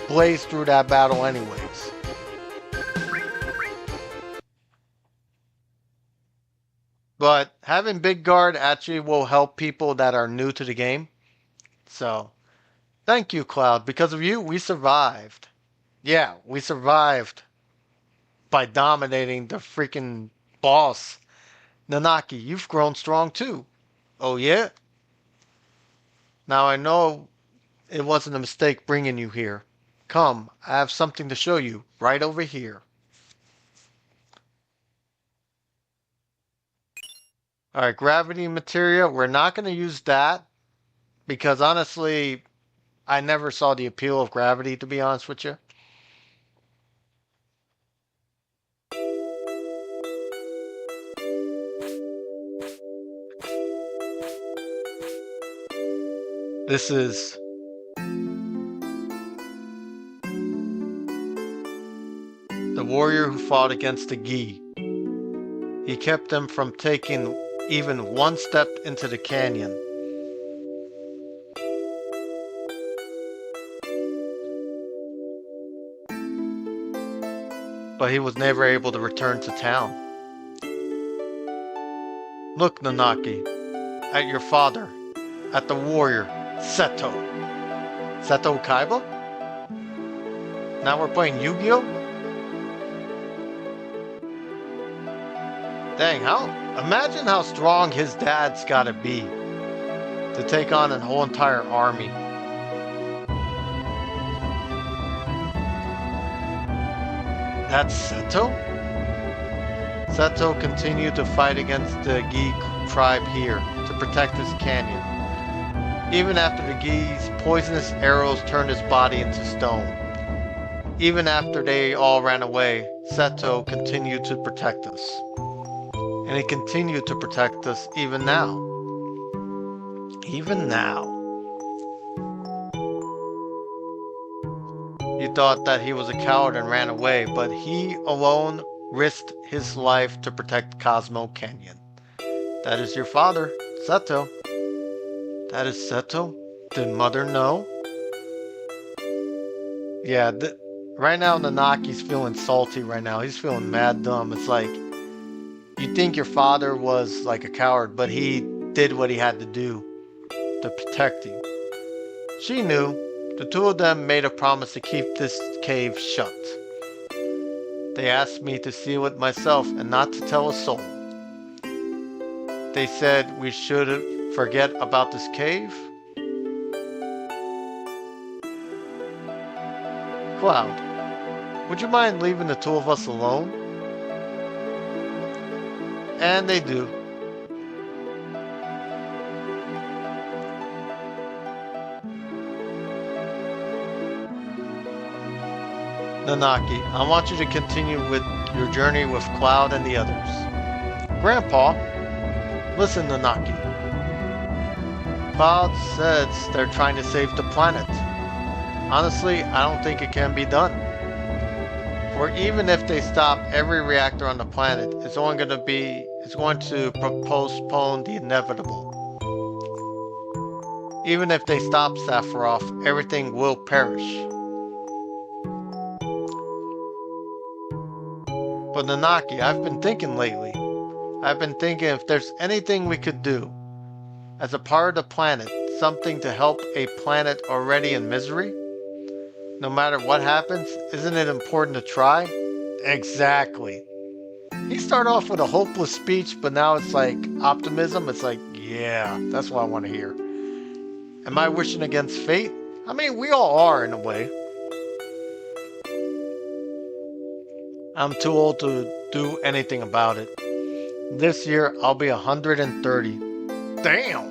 blazed through that battle anyways. But having Big Guard actually will help people that are new to the game. So, thank you, Cloud. Because of you, we survived. Yeah, we survived by dominating the freaking boss. Nanaki, you've grown strong too. Oh yeah? Now I know it wasn't a mistake bringing you here. Come, I have something to show you right over here. Alright, gravity materia. We're not going to use that because honestly, I never saw the appeal of gravity, to be honest with you. This is the warrior who fought against the Gi. He kept them from taking even one step into the canyon. But he was never able to return to town. Look, Nanaki, at your father, at the warrior, Seto. Seto Kaiba? Now we're playing Yu-Gi-Oh? Dang, imagine how strong his dad's gotta be to take on a whole entire army. That's Seto? Seto continued to fight against the Gi tribe here to protect his canyon. Even after the Gi's poisonous arrows turned his body into stone. Even after they all ran away, Seto continued to protect us. And he continued to protect us even now. Even now. You thought that he was a coward and ran away, but he alone risked his life to protect Cosmo Canyon. That is your father, Seto. That is Seto? Did Mother know? Yeah, right now Nanaki's feeling salty right now. He's feeling mad dumb. It's like, you think your father was like a coward, but he did what he had to do to protect you. She knew. The two of them made a promise to keep this cave shut. They asked me to seal it myself and not to tell a soul. They said we should forget about this cave. Cloud, would you mind leaving the two of us alone? And they do. Nanaki, I want you to continue with your journey with Cloud and the others. Grandpa, listen, Nanaki. Cloud says they're trying to save the planet. Honestly, I don't think it can be done. For even if they stop every reactor on the planet, it's going to postpone the inevitable. Even if they stop Sephiroth, everything will perish. But Nanaki, I've been thinking lately. I've been thinking if there's anything we could do, as a part of the planet, something to help a planet already in misery? No matter what happens, isn't it important to try? Exactly. He started off with a hopeless speech, but now it's like optimism. It's like, yeah, that's what I want to hear. Am I wishing against fate? I mean, we all are in a way. I'm too old to do anything about it. This year, I'll be 130. Damn!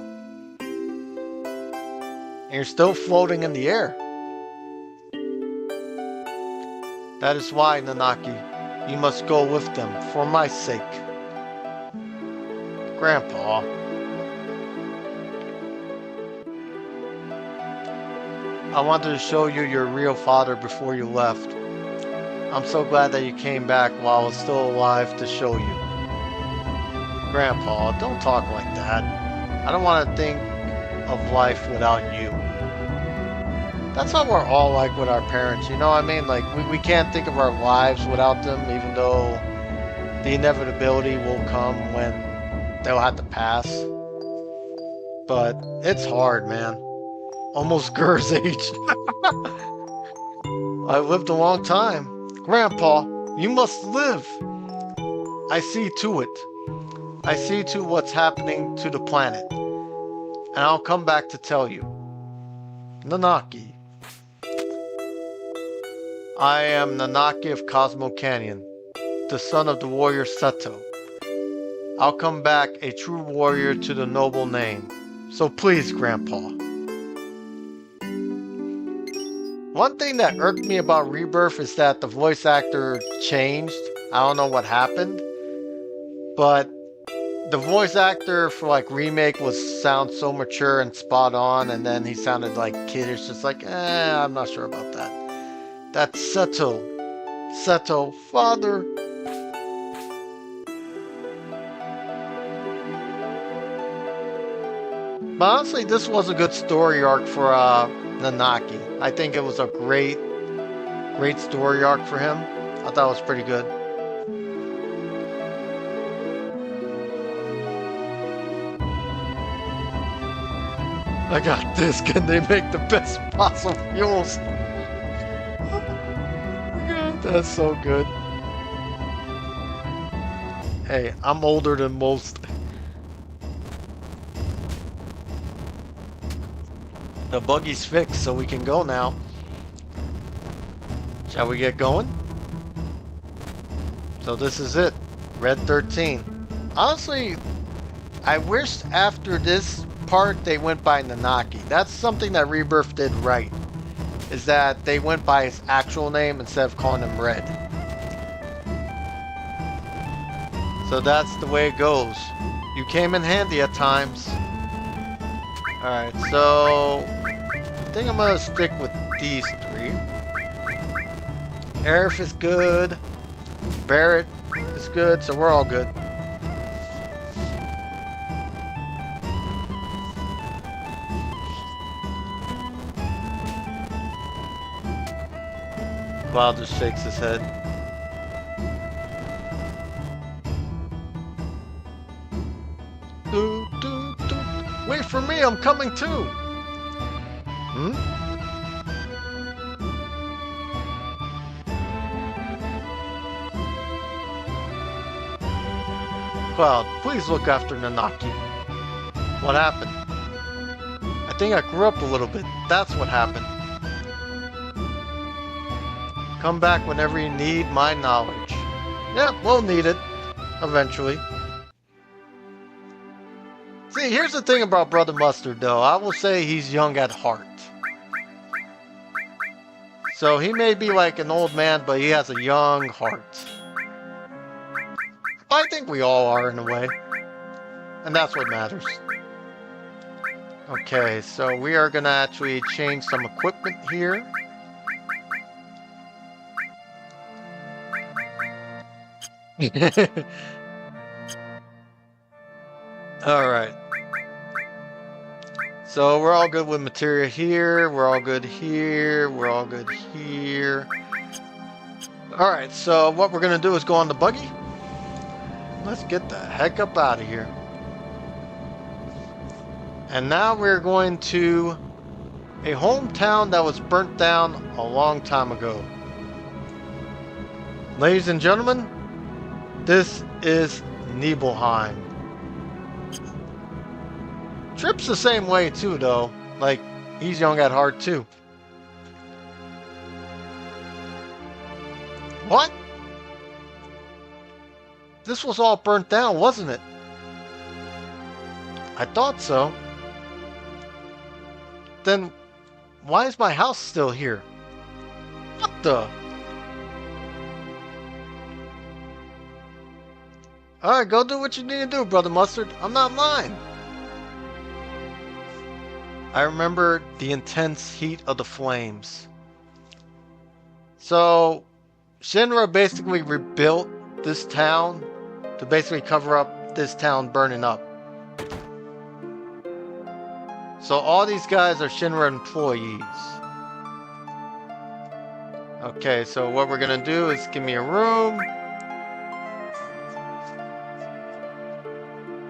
And you're still floating in the air. That is why, Nanaki, you must go with them, for my sake. Grandpa. I wanted to show you your real father before you left. I'm so glad that you came back while I was still alive to show you. Grandpa, don't talk like that. I don't want to think of life without you. That's how we're all like with our parents, you know what I mean? Like, we can't think of our lives without them, even though the inevitability will come when they'll have to pass. But it's hard, man. Almost Gur's age. I've lived a long time. Grandpa, you must live. I see to it. I see to what's happening to the planet. And I'll come back to tell you. Nanaki. I am Nanaki of Cosmo Canyon, the son of the warrior Seto. I'll come back a true warrior to the noble name. So please, Grandpa. One thing that irked me about Rebirth is that the voice actor changed. I don't know what happened. But the voice actor for like remake sound so mature and spot on, and then he sounded like kiddish, just like, I'm not sure about that. That's Seto. Seto, father. But honestly, this was a good story arc for Nanaki. I think it was a great story arc for him. I thought it was pretty good. I got this. Can they make the best fossil fuels? God, that's so good. Hey, I'm older than most. The buggy's fixed, so we can go now. Shall we get going? So this is it. Red 13. Honestly, I wish after this part they went by Nanaki. That's something that Rebirth did right. Is that they went by his actual name instead of calling him Red. So that's the way it goes. You came in handy at times. Alright, so I think I'm gonna stick with these three. Aerith is good. Barrett is good, so we're all good. Cloud just shakes his head. Wait for me, I'm coming too! Hmm? Cloud, please look after Nanaki. What happened? I think I grew up a little bit. That's what happened. Come back whenever you need my knowledge. Yeah, we'll need it. Eventually. See, here's the thing about Brother Mustard, though. I will say he's young at heart. So he may be like an old man, but he has a young heart. I think we all are in a way. And that's what matters. Okay, so we are going to actually change some equipment here. Alright. So we're all good with materia here. We're all good here. We're all good here. Alright, so what we're going to do is go on the buggy. Let's get the heck up out of here. And now we're going to a hometown that was burnt down a long time ago. Ladies and gentlemen, this is Nibelheim. Trip's the same way too, though. Like, he's young at heart too. What? This was all burnt down, wasn't it? I thought so. Then, why is my house still here? What the? Alright, go do what you need to do, Brother Mustard. I'm not lying. I remember the intense heat of the flames. So, Shinra basically rebuilt this town to basically cover up this town burning up. So all these guys are Shinra employees. Okay, so what we're gonna do is give me a room.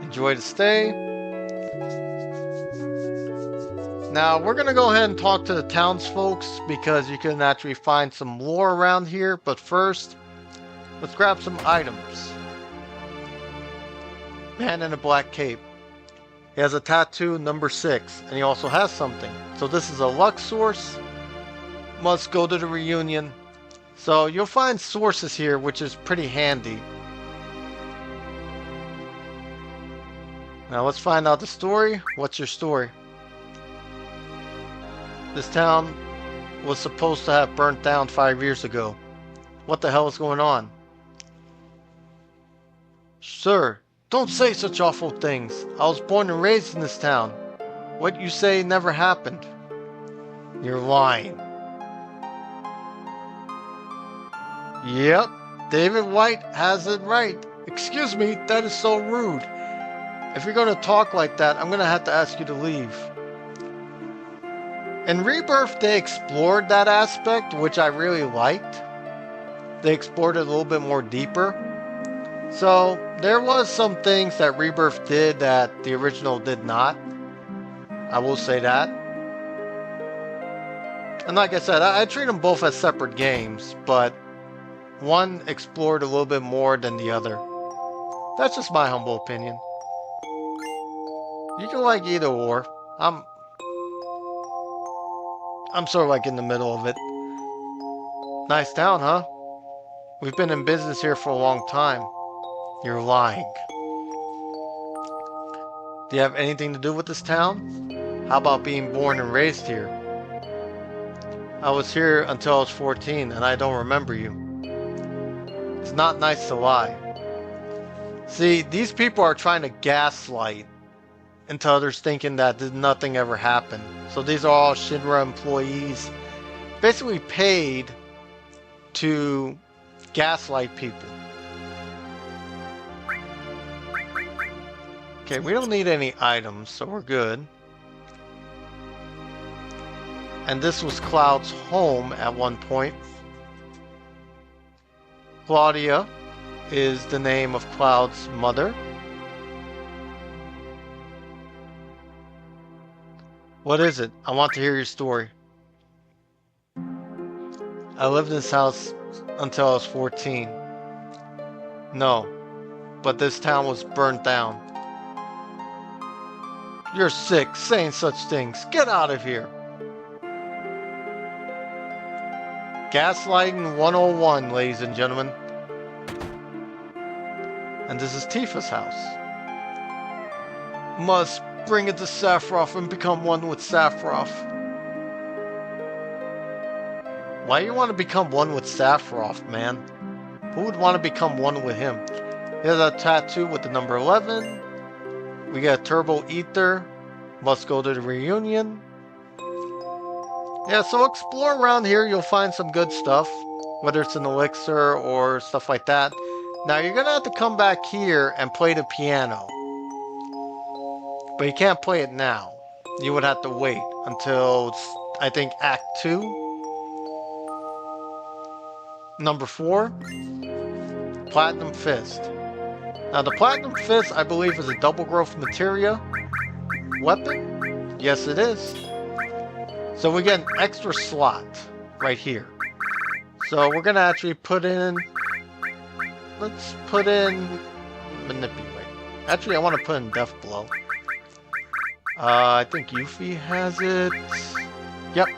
Enjoy the stay. Now we're gonna go ahead and talk to the townsfolk because you can actually find some lore around here. But first, let's grab some items. Man in a black cape. He has a tattoo number 6, and he also has something. So this is a luck source. Must go to the reunion. So you'll find sources here, which is pretty handy. Now let's find out the story. What's your story? This town was supposed to have burnt down 5 years ago. What the hell is going on? Sir, don't say such awful things. I was born and raised in this town. What you say never happened. You're lying. Yep, David White has it right. Excuse me, that is so rude. If you're going to talk like that, I'm going to have to ask you to leave. In Rebirth, they explored that aspect, which I really liked. They explored it a little bit more deeper. So, there was some things that Rebirth did that the original did not. I will say that. And like I said, I treat them both as separate games, but one explored a little bit more than the other. That's just my humble opinion. You can like either or. I'm sort of like in the middle of it. Nice town, huh? We've been in business here for a long time. You're lying. Do you have anything to do with this town? How about being born and raised here? I was here until I was 14 and I don't remember you. It's not nice to lie. See, these people are trying to gaslight into others thinking that nothing ever happened. So these are all Shinra employees, basically paid to gaslight people. Okay, we don't need any items, so we're good. And this was Cloud's home at one point. Claudia is the name of Cloud's mother. What is it? I want to hear your story. I lived in this house until I was 14. No, but this town was burnt down. You're sick saying such things. Get out of here. Gaslighting 101, ladies and gentlemen. And this is Tifa's house. Must bring it to Sephiroth and become one with Sephiroth. Why do you want to become one with Sephiroth, man? Who would want to become one with him? He has a tattoo with the number 11. We got Turbo Ether. Must go to the reunion. Yeah, so explore around here. You'll find some good stuff. Whether it's an elixir or stuff like that. Now, you're going to have to come back here and play the piano. But you can't play it now. You would have to wait until, I think, Act 2. Number 4. Platinum Fist. Now, the Platinum Fist, I believe, is a double growth materia weapon. Yes, it is. So we get an extra slot right here. So we're going to actually put in... Let's put in... Manipulate. Actually, I want to put in Death Blow. I think Yuffie has it. Yep.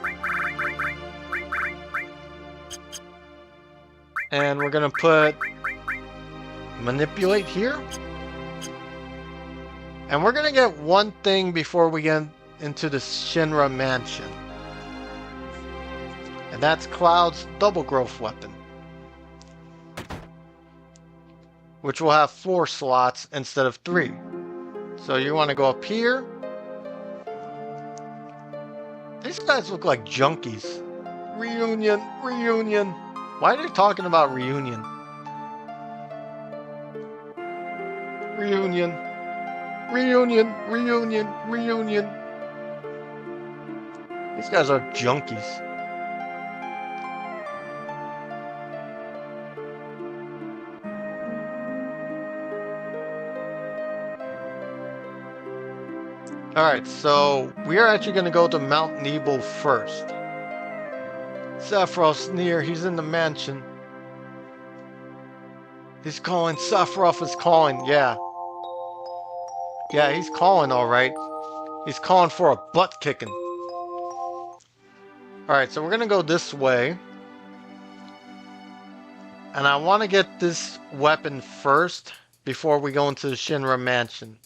And we're going to put... Manipulate here. And we're going to get one thing before we get into the Shinra Mansion. And that's Cloud's double growth weapon. Which will have 4 slots instead of 3. So you want to go up here. These guys look like junkies. Reunion, reunion. Why are they talking about reunion? Reunion. Reunion, reunion, reunion. These guys are junkies. Alright, so we are actually going to go to Mount Nibel first. Sephiroth's near, he's in the mansion. He's calling, Sephiroth is calling, yeah. Yeah, he's calling alright. He's calling for a butt kicking. Alright, so we're going to go this way. And I want to get this weapon first before we go into the Shinra Mansion.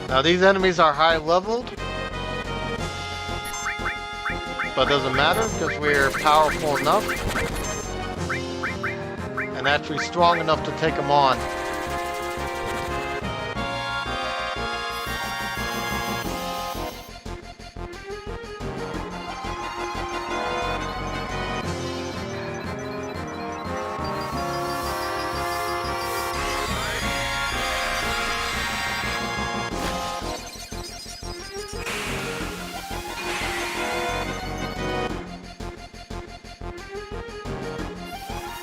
Now these enemies are high leveled, but it doesn't matter because we're powerful enough and actually strong enough to take them on.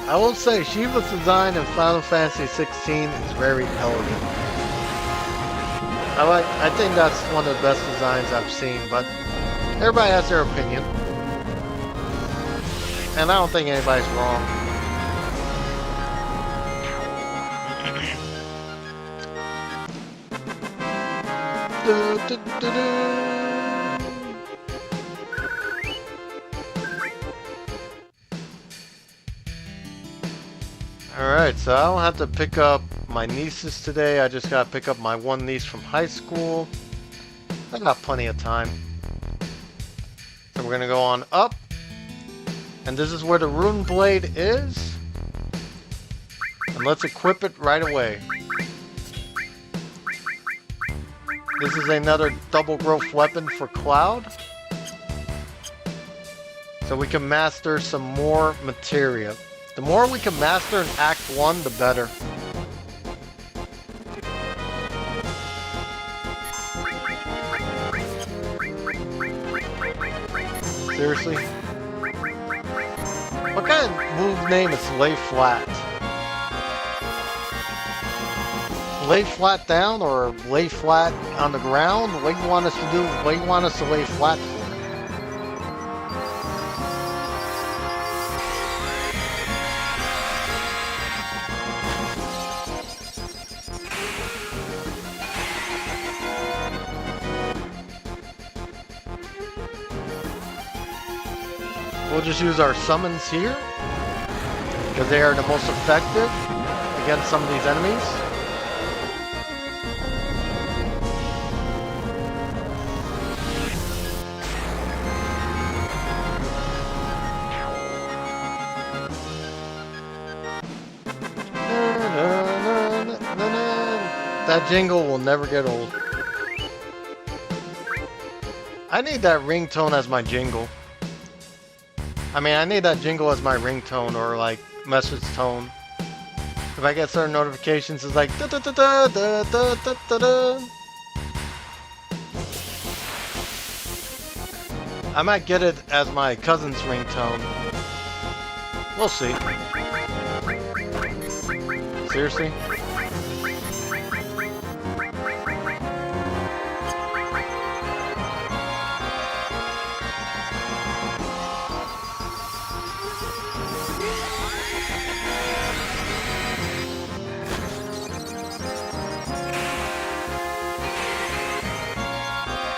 I will say, Shiva's design in Final Fantasy 16 is very elegant. I think that's one of the best designs I've seen, but everybody has their opinion. And I don't think anybody's wrong. Alright, so I don't have to pick up my nieces today. I just gotta pick up my one niece from high school. I got plenty of time. So we're gonna go on up. And this is where the rune blade is. And let's equip it right away. This is another double growth weapon for Cloud. So we can master some more materia. The more we can master in Act 1, the better. Seriously? What kind of move name is lay flat? Lay flat down or lay flat on the ground? What do you want us to do? What do you want us to lay flat for? We'll just use our summons here because they are the most effective against some of these enemies. That jingle will never get old. I need that ringtone as my jingle. I mean, I need that jingle as my ringtone or like message tone. If I get certain notifications, it's like da da da da da da da da da. I might get it as my cousin's ringtone. We'll see. Seriously?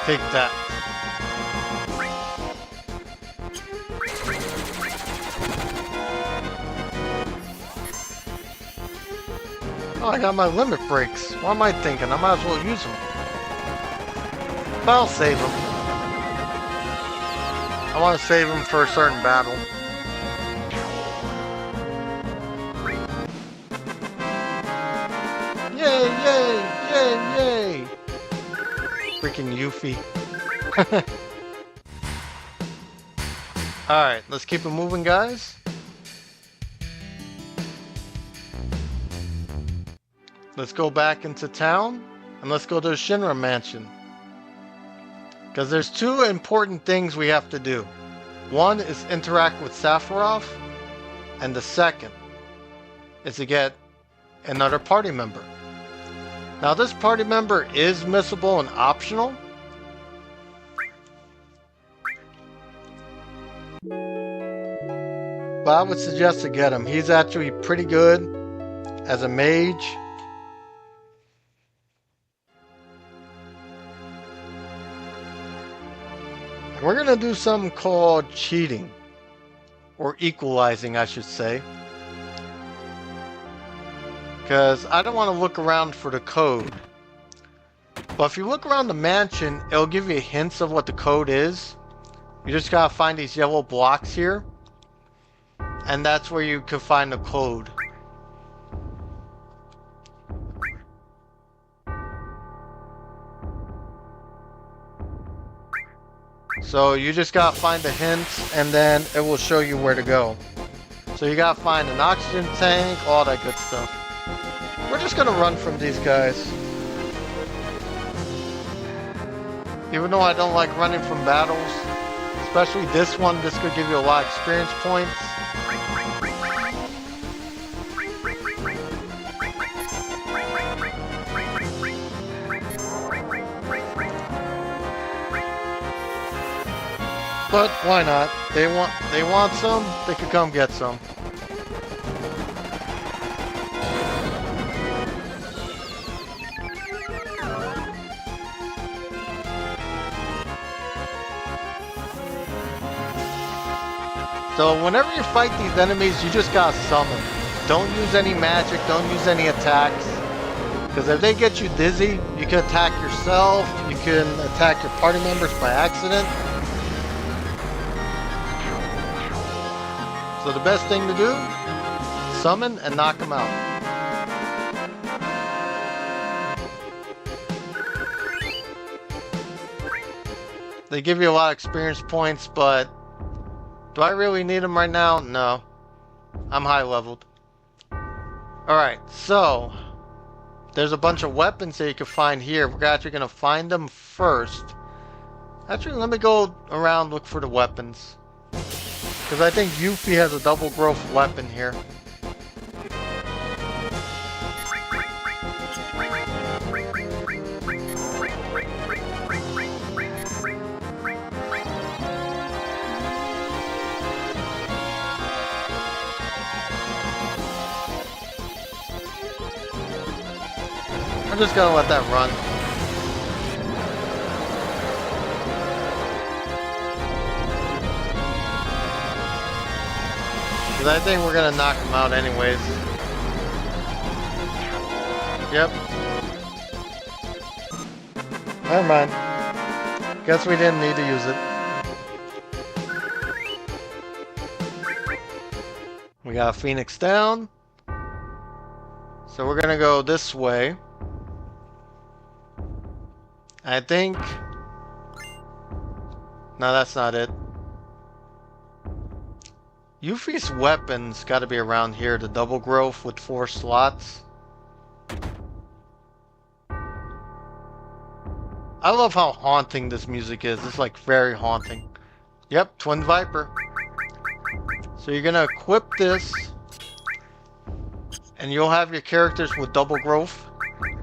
Take that. Oh, I got my limit breaks. What am I thinking? I might as well use them. But I'll save them. I want to save them for a certain battle. Yay, yay, yay, yay! Freaking Yuffie. Alright, let's keep it moving, guys. Let's go back into town and let's go to the Shinra mansion. Because there's two important things we have to do. One is interact with Sephiroth, and the second is to get another party member. Now this party member is missable and optional. But I would suggest to get him. He's actually pretty good as a mage. We're going to do something called cheating. Or equalizing, I should say. Because I don't want to look around for the code. But if you look around the mansion, it'll give you hints of what the code is. You just gotta find these yellow blocks here. And that's where you can find the code. So you just gotta find the hints and then it will show you where to go. So you gotta find an oxygen tank, all that good stuff. We're just gonna run from these guys. Even though I don't like running from battles, especially this one, this could give you a lot of experience points. but why not? They want some, they could come get some. So whenever you fight these enemies, you just gotta summon. Don't use any magic, don't use any attacks. Because if they get you dizzy, you can attack yourself, you can attack your party members by accident. So the best thing to do, summon and knock them out. They give you a lot of experience points, but do I really need them right now? No. I'm high leveled. Alright, so there's a bunch of weapons that you can find here. We're actually going to find them first. Actually, let me go around look for the weapons. Because I think Yuffie has a double growth weapon here. I'm just gonna let that run. Because I think we're gonna knock him out anyways. Yep. Never mind. Guess we didn't need to use it. We got Phoenix down. So we're gonna go this way. I think... No, that's not it. Yuffie's weapons gotta be around here. The double growth with 4 slots. I love how haunting this music is. It's like very haunting. Yep, Twin Viper. So you're gonna equip this. And you'll have your characters with double growth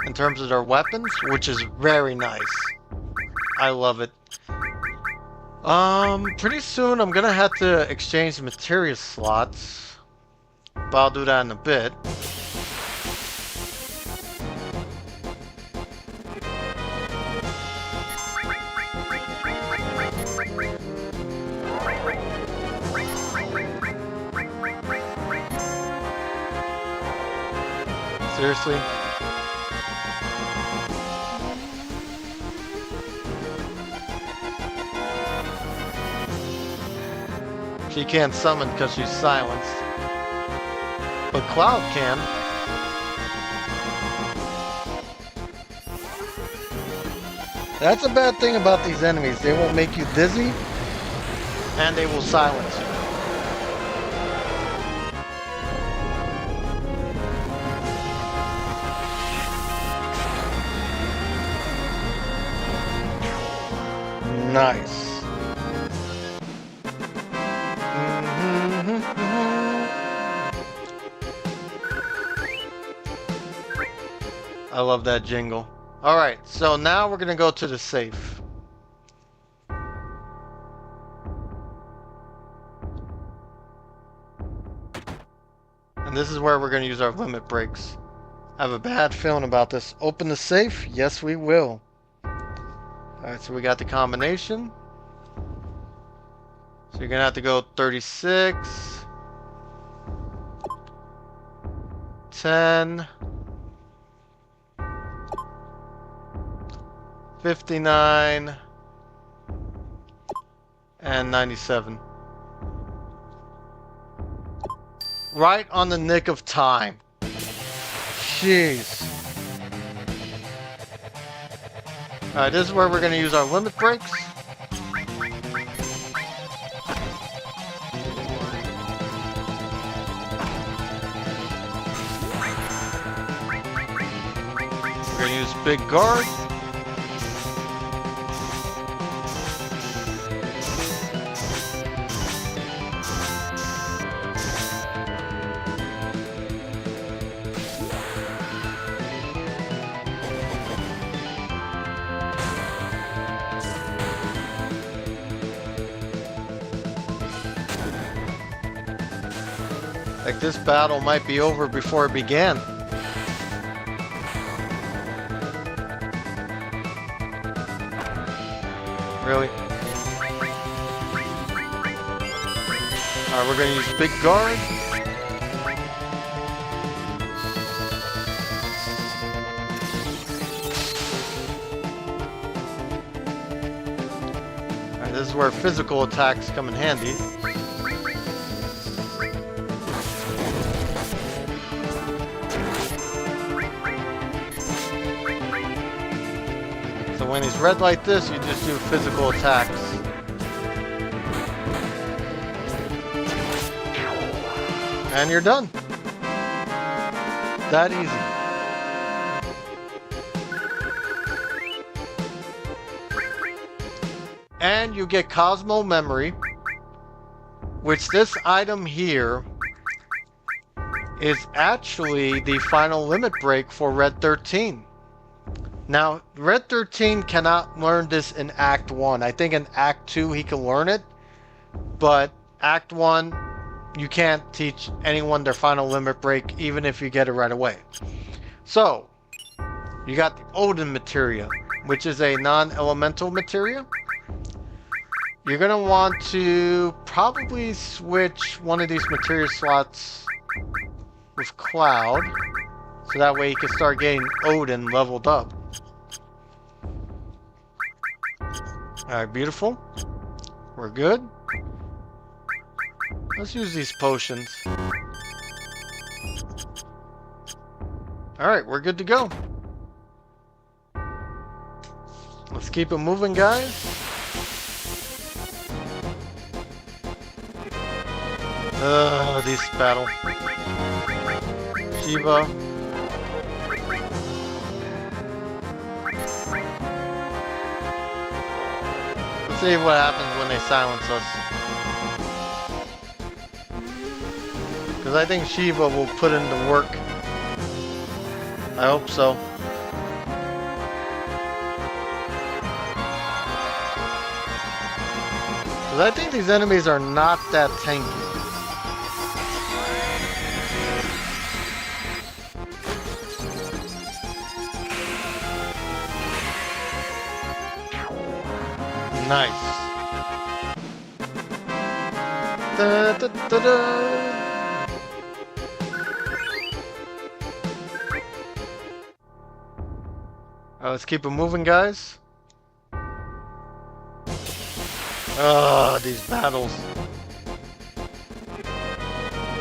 in terms of their weapons, which is very nice. I love it. Pretty soon I'm gonna have to exchange the materia slots, but I'll do that in a bit. Seriously? She can't summon because she's silenced. But Cloud can. That's a bad thing about these enemies. They will make you dizzy, and they will silence you. Nice. I love that jingle. Alright, so now we're gonna go to the safe. And this is where we're gonna use our limit breaks. I have a bad feeling about this. Open the safe? Yes, we will. Alright, so we got the combination. So you're gonna have to go 36, 10, 59, and 97. Right on the nick of time. Jeez. Alright, this is where we're going to use our limit breaks. We're going to use big guard. Like this battle might be over before it began. Really? Alright, we're gonna use Big Guard. Alright, this is where physical attacks come in handy. So when he's red like this, you just do physical attacks. And you're done. That easy. And you get Cosmo memory, which this item here is actually the final limit break for Red 13. Now, Red 13 cannot learn this in Act 1. I think in Act 2 he can learn it, but Act 1, you can't teach anyone their final limit break, even if you get it right away. So, you got the Odin materia, which is a non-elemental materia. You're going to want to probably switch one of these materia slots with Cloud, so that way you can start getting Odin leveled up. Alright, beautiful. We're good. Let's use these potions. Alright, we're good to go. Let's keep it moving, guys. This battle. Shiva. Let's see what happens when they silence us. Because I think Shiva will put in the work. I hope so. Because I think these enemies are not that tanky. Nice. Da, da, da, da. Let's keep it moving, guys. These battles.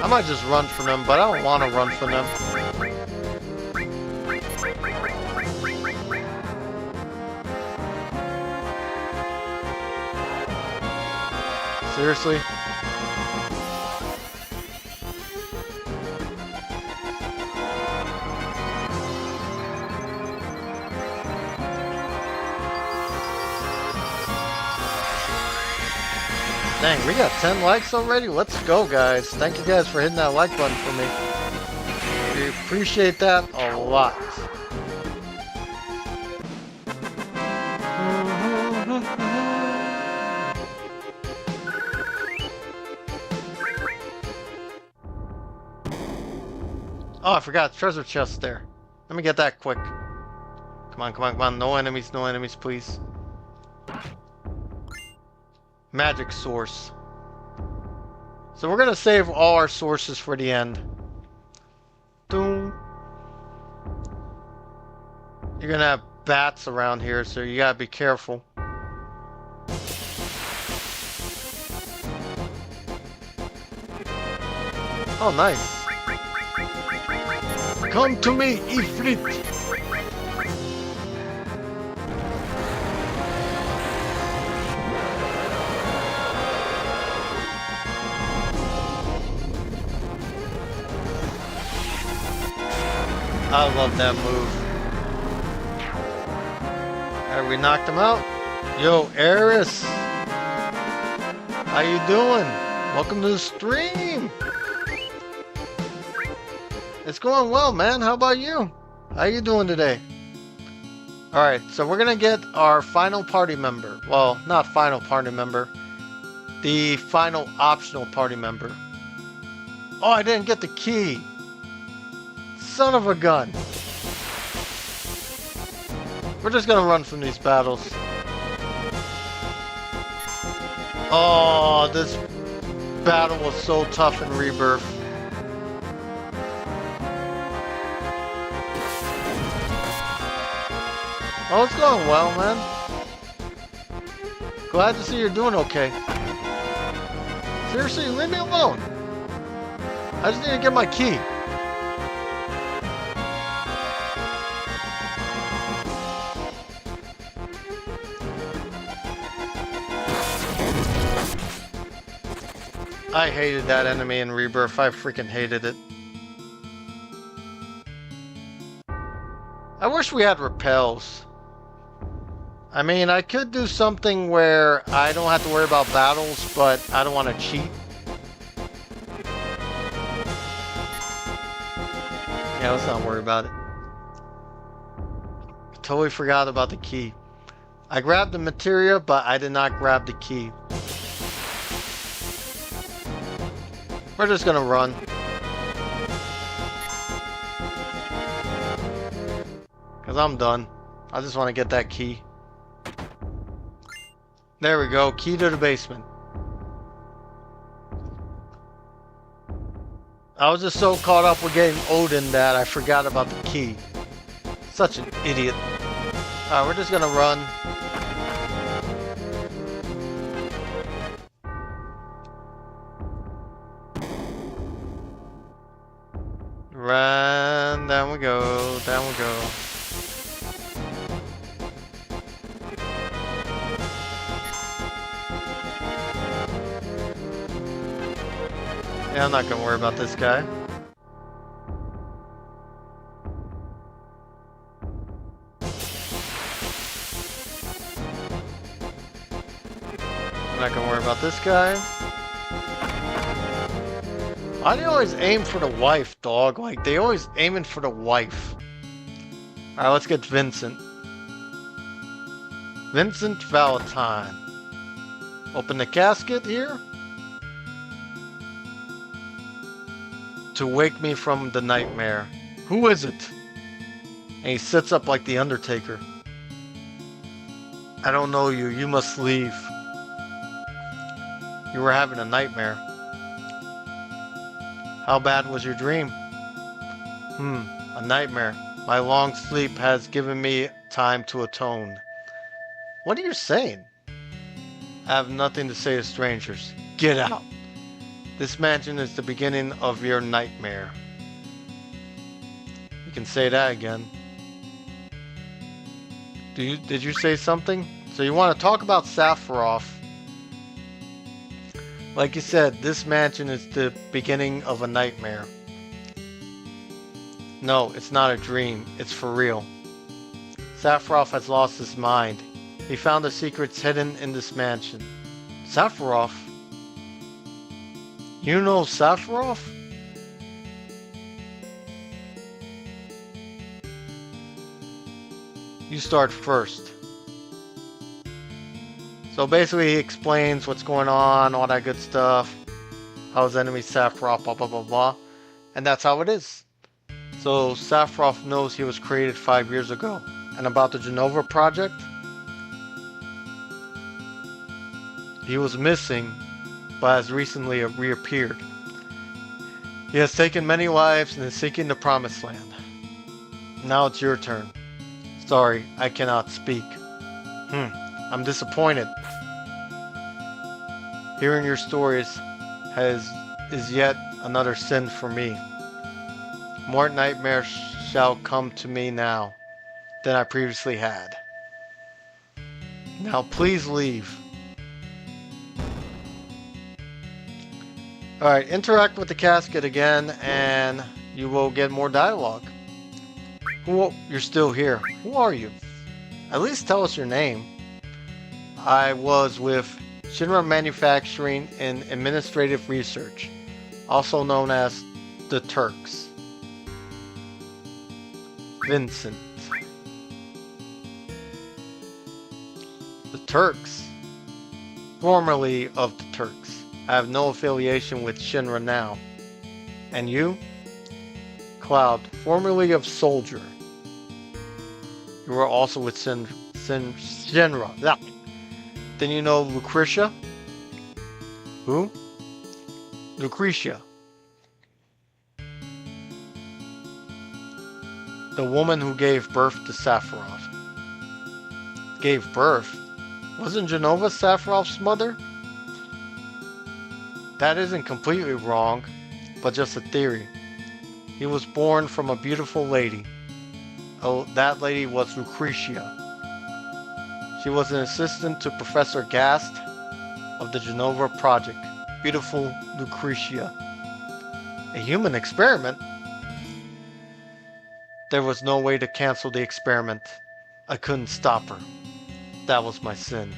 I might just run from them, but I don't want to run from them. Seriously? Dang, we got 10 likes already? Let's go, guys. Thank you guys for hitting that like button for me. We appreciate that a lot. Oh, I forgot. Treasure chest there. Let me get that quick. Come on, come on, come on. No enemies, please. Magic source. So we're gonna save all our sources for the end. Doom. You're gonna have bats around here, so you gotta be careful. Oh, nice. Come to me, Ifrit! I love that move. Alright, we knocked him out. Yo, Eris! How you doing? Welcome to the stream! It's going well, man. How about you? How you doing today? Alright, so we're gonna get our final party member. Well, not final party member. The final optional party member. Oh, I didn't get the key. Son of a gun. We're just gonna run from these battles. Oh, this battle was so tough in Rebirth. Oh, it's going well, man. Glad to see you're doing okay. Seriously, leave me alone. I just need to get my key. I hated that enemy in Rebirth. I freaking hated it. I wish we had repels. I mean, I could do something where I don't have to worry about battles, but I don't want to cheat. Yeah, let's not worry about it. Totally forgot about the key. I grabbed the materia, but I did not grab the key. We're just gonna run. Because I'm done. I just want to get that key. There we go. Key to the basement. I was just so caught up with getting Odin that I forgot about the key. Such an idiot. Alright, we're just gonna run. Run, down we go, down we go. Yeah, I'm not gonna worry about this guy. I'm not gonna worry about this guy. Why do you always aim for the wife, dog? Like, they always aiming for the wife. Alright, let's get Vincent. Vincent Valentine. Open the casket here. To wake me from the nightmare. Who is it? And he sits up like the Undertaker. I don't know you. You must leave. You were having a nightmare. How bad was your dream? A nightmare. My long sleep has given me time to atone. What are you saying? I have nothing to say to strangers. Get out. This mansion is the beginning of your nightmare. You can say that again. Did you say something? So you want to talk about Sephiroth? Like you said, this mansion is the beginning of a nightmare. No, it's not a dream. It's for real. Sephiroth has lost his mind. He found the secrets hidden in this mansion. Sephiroth? You know Sephiroth? You start first. So basically he explains what's going on, all that good stuff. How his enemy Sephiroth, blah blah blah blah. And that's how it is. So Sephiroth knows he was created 5 years ago. And about the Genova project? He was missing, but has recently reappeared. He has taken many lives and is seeking the promised land. Now it's your turn. Sorry, I cannot speak. I'm disappointed. Hearing your stories is yet another sin for me. More nightmares shall come to me now than I previously had. Now please leave. Alright, interact with the casket again and you will get more dialogue. You're still here. Who are you? At least tell us your name. I was with Shinra Manufacturing and Administrative Research, also known as the Turks. Vincent. The Turks. Formerly of the Turks. I have no affiliation with Shinra now. And you? Cloud, formerly of Soldier. You were also with Shinra. Yeah. Then you know Lucretia? Who? Lucretia. The woman who gave birth to Sephiroth. Gave birth? Wasn't Genova Sephiroth's mother? That isn't completely wrong, but just a theory. He was born from a beautiful lady. Oh, that lady was Lucretia. She was an assistant to Professor Gast of the Genova Project. Beautiful Lucretia. A human experiment? There was no way to cancel the experiment. I couldn't stop her. That was my sin.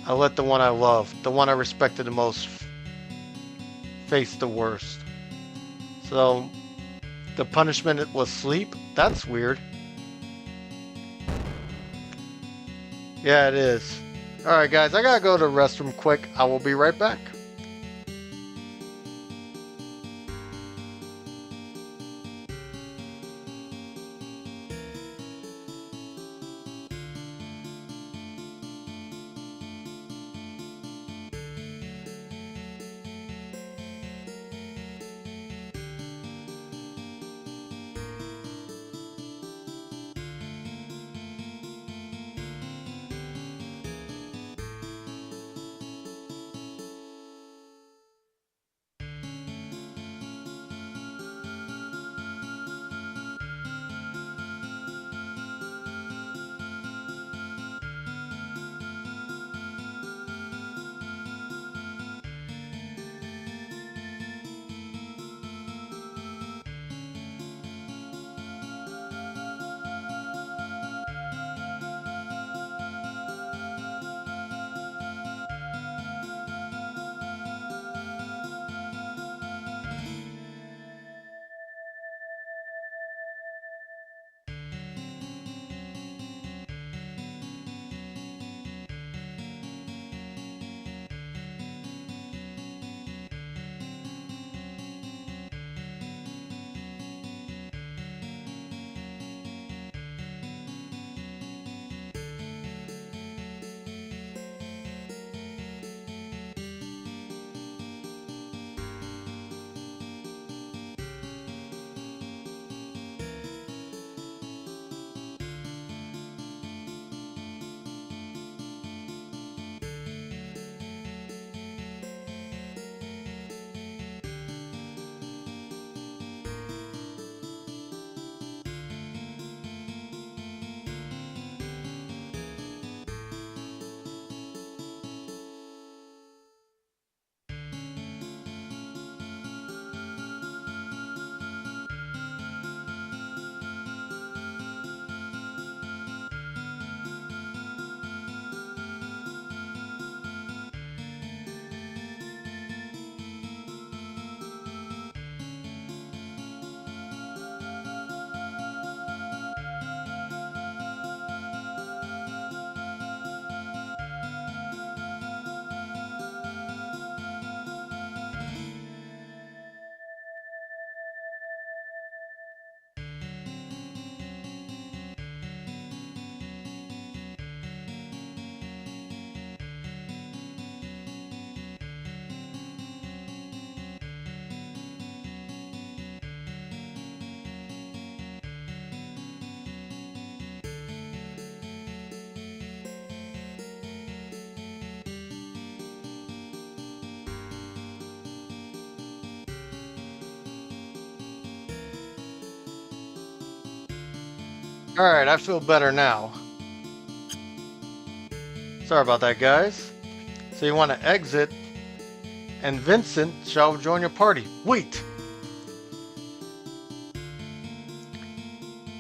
I let the one I loved, the one I respected the most, face the worst. So, the punishment was sleep? That's weird. Yeah, it is. Alright guys, I gotta go to the restroom quick. I will be right back. Alright, I feel better now. Sorry about that, guys. So you want to exit, and Vincent shall join your party. Wait!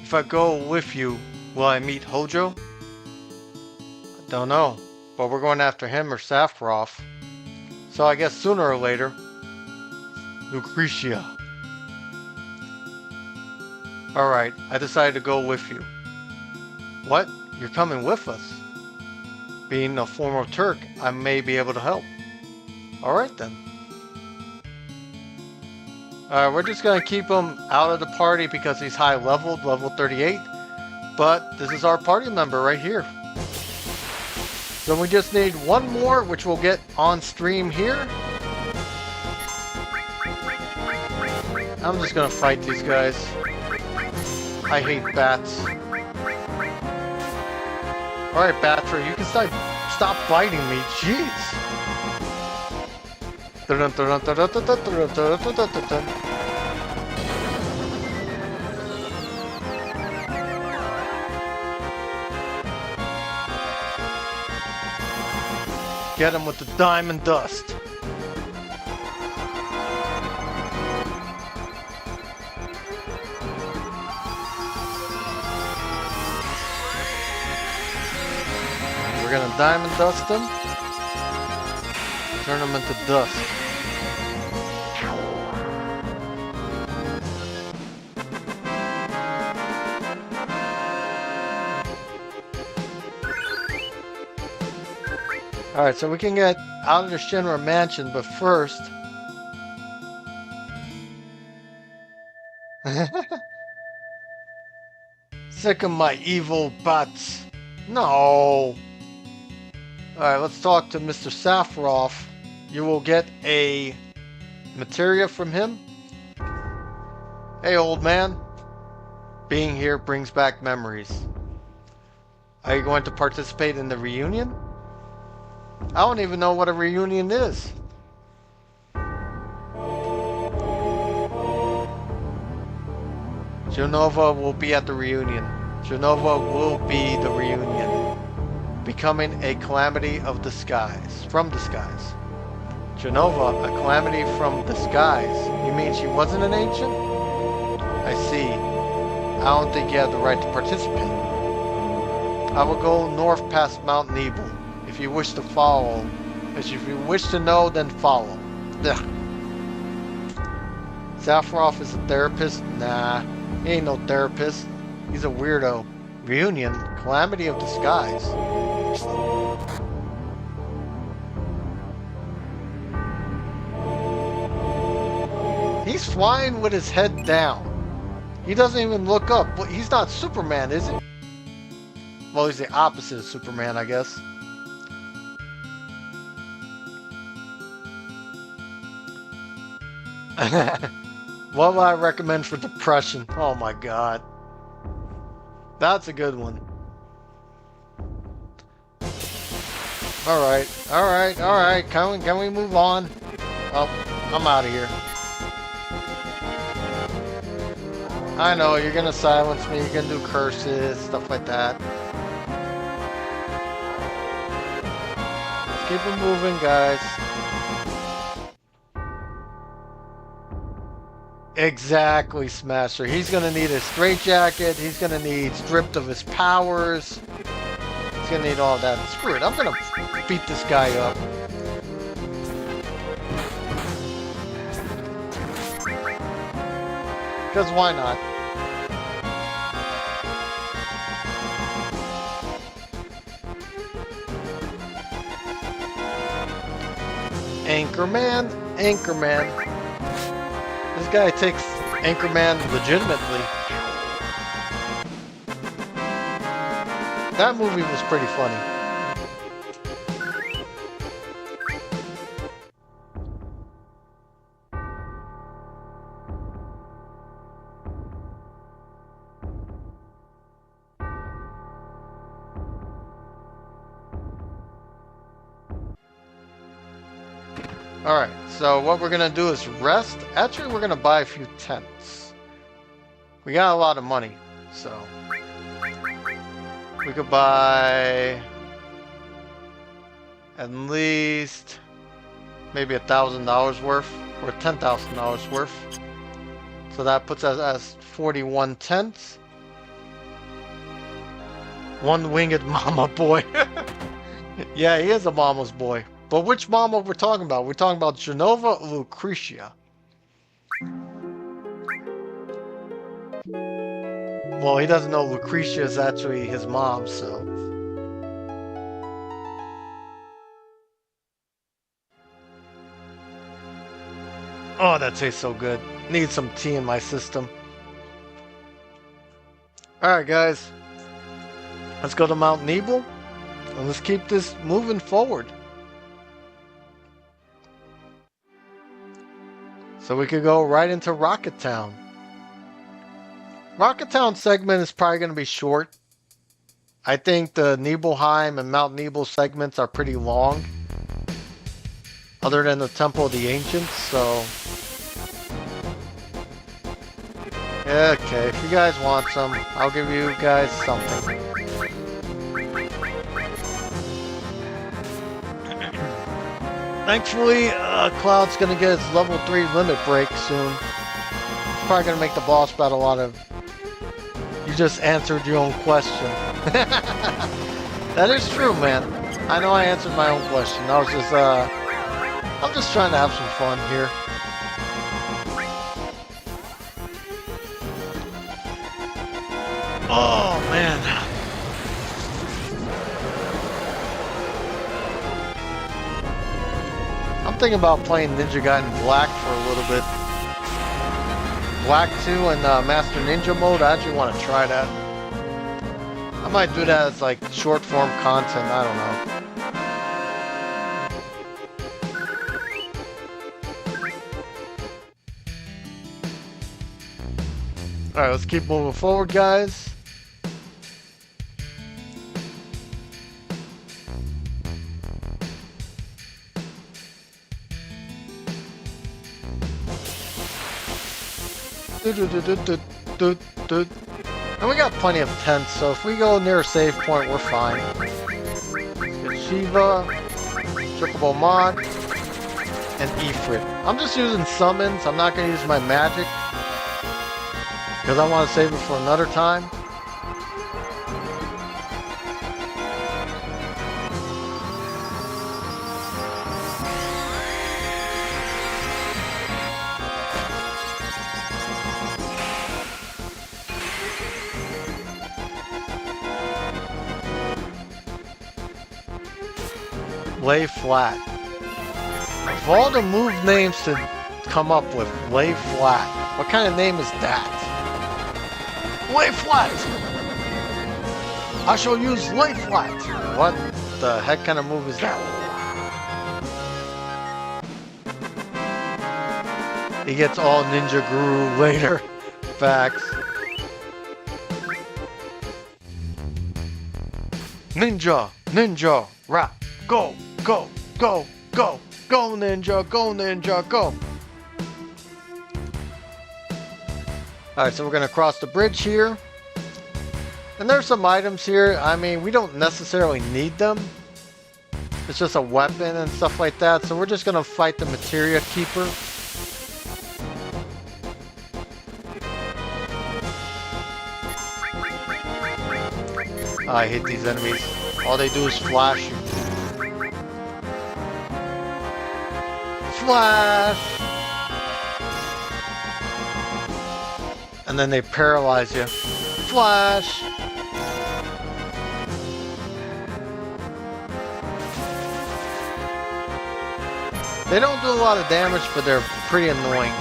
If I go with you, will I meet Hojo? I don't know, but we're going after him or Sephiroth. So I guess sooner or later, Lucretia. Alright, I decided to go with you. What? You're coming with us? Being a former Turk, I may be able to help. Alright then. We're just gonna keep him out of the party because he's high leveled, level 38. But this is our party member right here. So we just need one more, which we'll get on stream here. I'm just gonna fight these guys. I hate bats. Alright, Batra, you can stop biting me. Jeez. Get him with the diamond dust. We're gonna diamond dust him. Turn him into dust. Alright, so we can get out of the Shinra mansion, but first... Sick of my evil butts. No! Alright, let's talk to Mr. Safarov. You will get a materia from him. Hey, old man. Being here brings back memories. Are you going to participate in the reunion? I don't even know what a reunion is. Genova will be at the reunion. Genova will be the reunion. Becoming a calamity of the skies. From the skies. Genova, a calamity from the skies. You mean she wasn't an ancient? I see. I don't think you have the right to participate. I will go north past Mount Nibel. If you wish to follow, if you wish to know, then follow. Ugh. Safarov is a therapist? Nah, he ain't no therapist. He's a weirdo. Reunion? Calamity of the skies. He's flying with his head down. He doesn't even look up. He's not Superman, is he? Well, he's the opposite of Superman, I guess. What would I recommend for depression? Oh my god. That's a good one. Alright. Can we move on? Oh, I'm out of here. I know, you're gonna silence me, you're gonna do curses, stuff like that. Let's keep it moving, guys. Exactly, Smasher. He's gonna need a straitjacket, he's gonna need stripped of his powers. He's gonna need all that. Screw it, I'm gonna beat this guy up. Because why not? Anchorman? Anchorman. This guy takes Anchorman legitimately. That movie was pretty funny. Alright, so what we're gonna do is rest. Actually, we're gonna buy a few tents. We got a lot of money, so we could buy at least maybe $1,000 worth or $10,000 worth. So that puts us as 41 tents. One-winged mama boy. Yeah, he is a mama's boy. But which mama we're talking about? We're talking about Genova or Lucretia? Well, he doesn't know Lucretia is actually his mom, so... Oh, that tastes so good. Need some tea in my system. Alright, guys. Let's go to Mount Nibel. And let's keep this moving forward. So we could go right into Rocket Town. Rocket Town segment is probably going to be short. I think the Nibelheim and Mount Nibel segments are pretty long. Other than the Temple of the Ancients, so... Yeah, okay, if you guys want some, I'll give you guys something. Thankfully, Cloud's gonna get his level 3 limit break soon. It's probably gonna make the boss battle a lot of... You just answered your own question. That is true, man. I know I answered my own question. I'm just trying to have some fun here. Oh, man. I'm thinking about playing Ninja Gaiden Black for a little bit. Black 2 and Master Ninja mode, I actually want to try that. I might do that as like short form content, I don't know. Alright, let's keep moving forward, guys. And we got plenty of tents, so if we go near a save point, we're fine. Get Shiva, Chocobo Mod, and Ifrit. I'm just using summons. I'm not going to use my magic because I want to save it for another time. Lay flat. Of all the move names to come up with, lay flat. What kind of name is that? Lay flat! I shall use lay flat! What the heck kind of move is that? He gets all Ninja Guru later. Facts. Ninja! Ninja! Rap! Go! Go! Go! Go! Go Ninja! Go Ninja! Go! Alright, so we're going to cross the bridge here. And there's some items here. I mean, we don't necessarily need them. It's just a weapon and stuff like that. So we're just going to fight the Materia Keeper. I hate these enemies. All they do is flash you. Flash! And then they paralyze you. Flash! They don't do a lot of damage, but they're pretty annoying.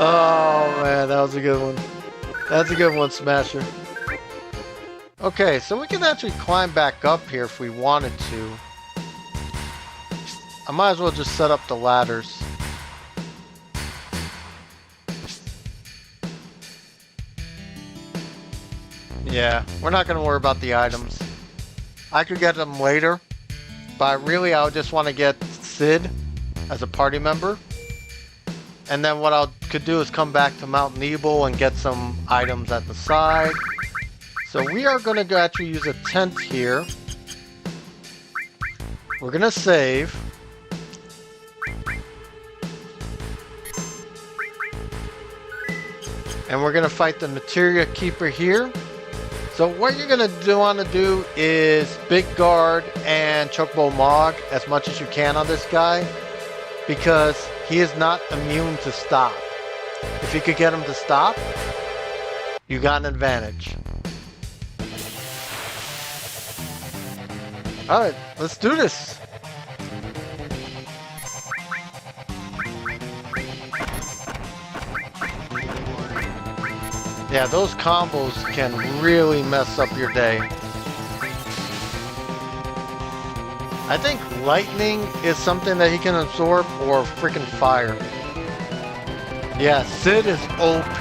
Oh man, that was a good one. That's a good one, Smasher. Okay, so we can actually climb back up here if we wanted to. I might as well just set up the ladders. Yeah, we're not going to worry about the items. I could get them later, but really I just want to get Sid as a party member. And then what I could do is come back to Mount Nibel and get some items at the side. So we are going to actually use a tent here. We're going to save. And we're going to fight the Materia Keeper here. So what you're gonna want to do is Big Guard and Chocobo Mog as much as you can on this guy, because he is not immune to stop. If you could get him to stop, you got an advantage. Alright, let's do this. Yeah, those combos can really mess up your day. I think lightning is something that he can absorb, or freaking fire. Yeah, Sid is OP.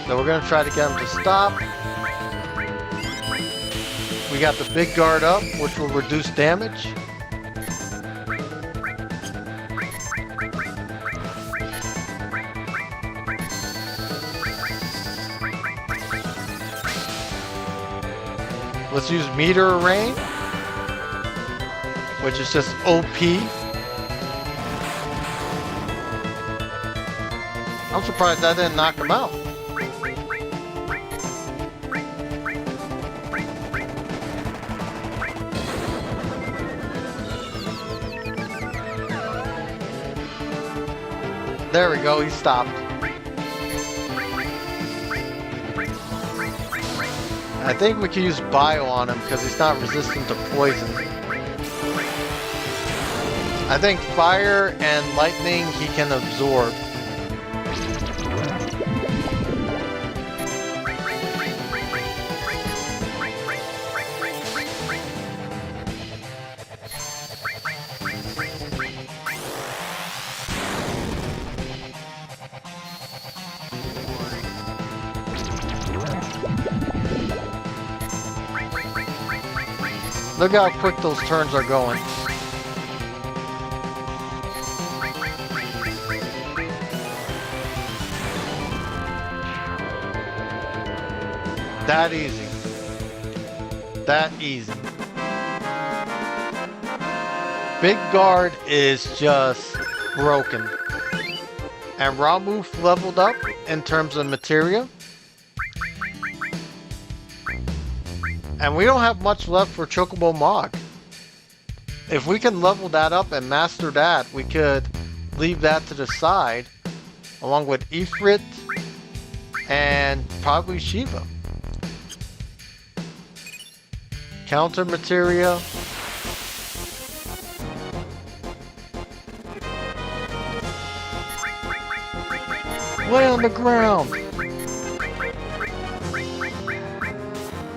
So we're gonna try to get him to stop. We got the Big Guard up, which will reduce damage. Let's use Meteor Rain, which is just OP. I'm surprised that didn't knock him out. There we go, he stopped. I think we can use Bio on him because he's not resistant to poison. I think fire and lightning he can absorb. Look how quick those turns are going. That easy. That easy. Big Guard is just broken. And Ramuf leveled up in terms of materia. And we don't have much left for Chocobo Mog. If we can level that up and master that, we could leave that to the side, along with Ifrit and probably Shiva. Counter materia. Lay on the ground.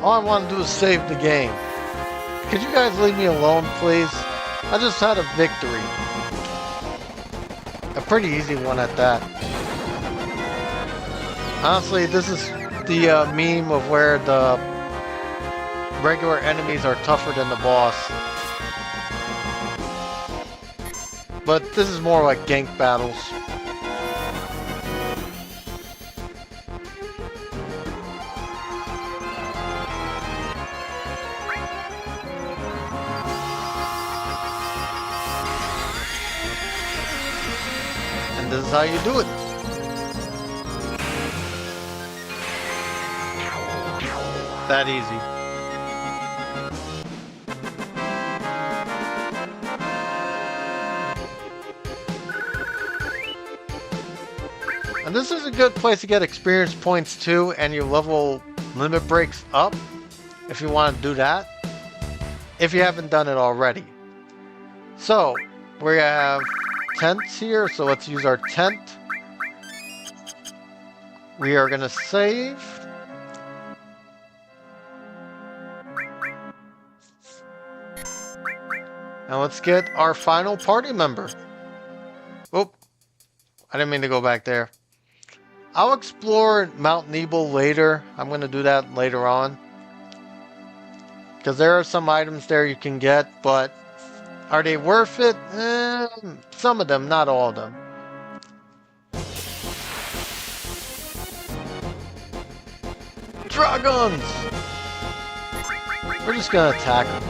All I want to do is save the game. Could you guys leave me alone, please? I just had a victory. A pretty easy one at that. Honestly, this is the meme of where the regular enemies are tougher than the boss. But this is more like gank battles. This is how you do it. That easy. And this is a good place to get experience points too, and your level limit breaks up if you want to do that, if you haven't done it already. So we have tents here, so let's use our tent. We are gonna save. And let's get our final party member. Oh, I didn't mean to go back there. I'll explore Mount Nibel later. I'm gonna do that later on, because there are some items there you can get, but are they worth it? Some of them, not all of them. Dragons! We're just gonna attack them.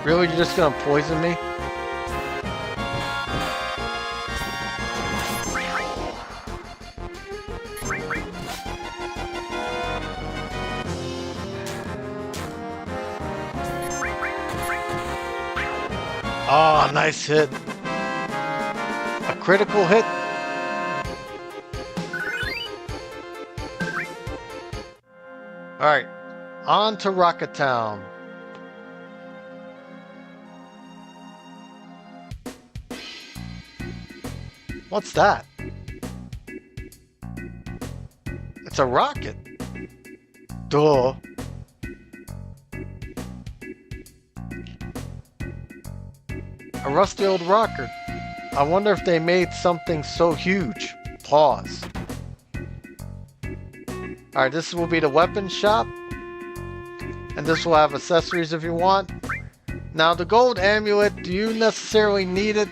Really, you're just gonna poison me? Oh, nice hit. A critical hit. Alright, on to Rocket Town. What's that? It's a rocket. Duh. A rusty old rocker. I wonder if they made something so huge. Pause. Alright, this will be the weapon shop. And this will have accessories if you want. Now, the gold amulet, do you necessarily need it?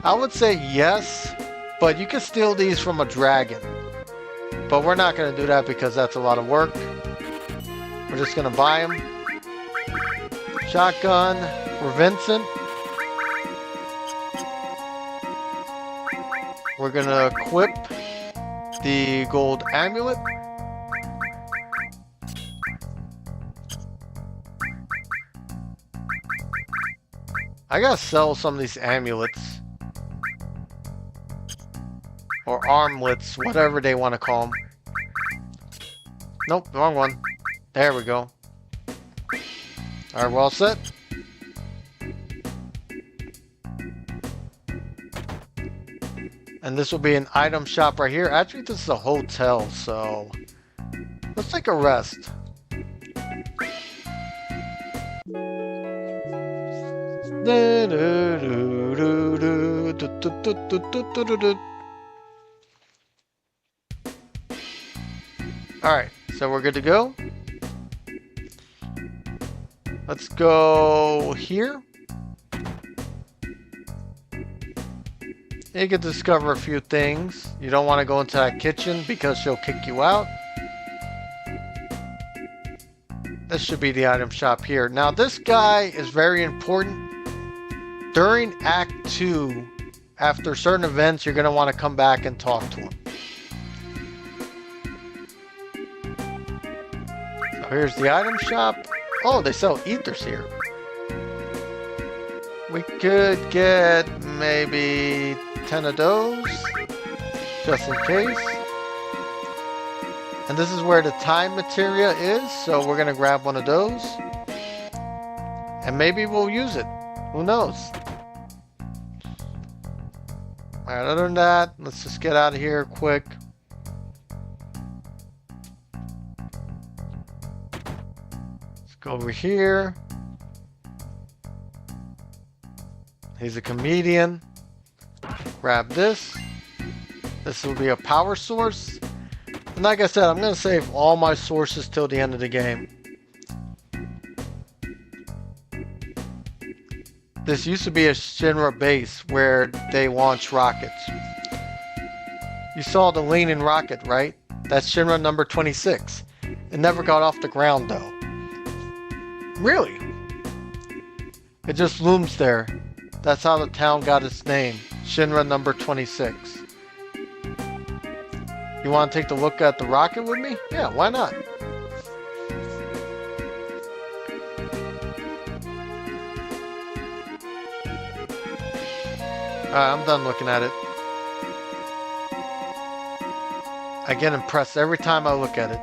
I would say yes. But you can steal these from a dragon. But we're not going to do that because that's a lot of work. We're just going to buy them. Shotgun for Vincent. We're going to equip the gold amulet. I gotta sell some of these amulets. Or armlets, whatever they want to call them. Nope, wrong one. There we go. Alright, we're all set. And this will be an item shop right here. Actually, this is a hotel, so let's take a rest. Alright, so we're good to go. Let's go here. You can discover a few things. You don't want to go into that kitchen because she'll kick you out. This should be the item shop here. Now this guy is very important. During Act 2, after certain events, you're going to want to come back and talk to him. So here's the item shop. Oh, they sell ethers here. We could get maybe 10 of those, just in case. And this is where the time materia is, so we're gonna grab one of those. And maybe we'll use it. Who knows? Alright, other than that, let's just get out of here quick. Let's go over here. He's a comedian. Grab this. This will be a power source. And like I said, I'm going to save all my sources till the end of the game. This used to be a Shinra base where they launch rockets. You saw the leaning rocket, right? That's Shinra number 26. It never got off the ground though. Really? It just looms there. That's how the town got its name. Shinra number 26. You want to take a look at the rocket with me? Yeah, why not? Alright, I'm done looking at it. I get impressed every time I look at it.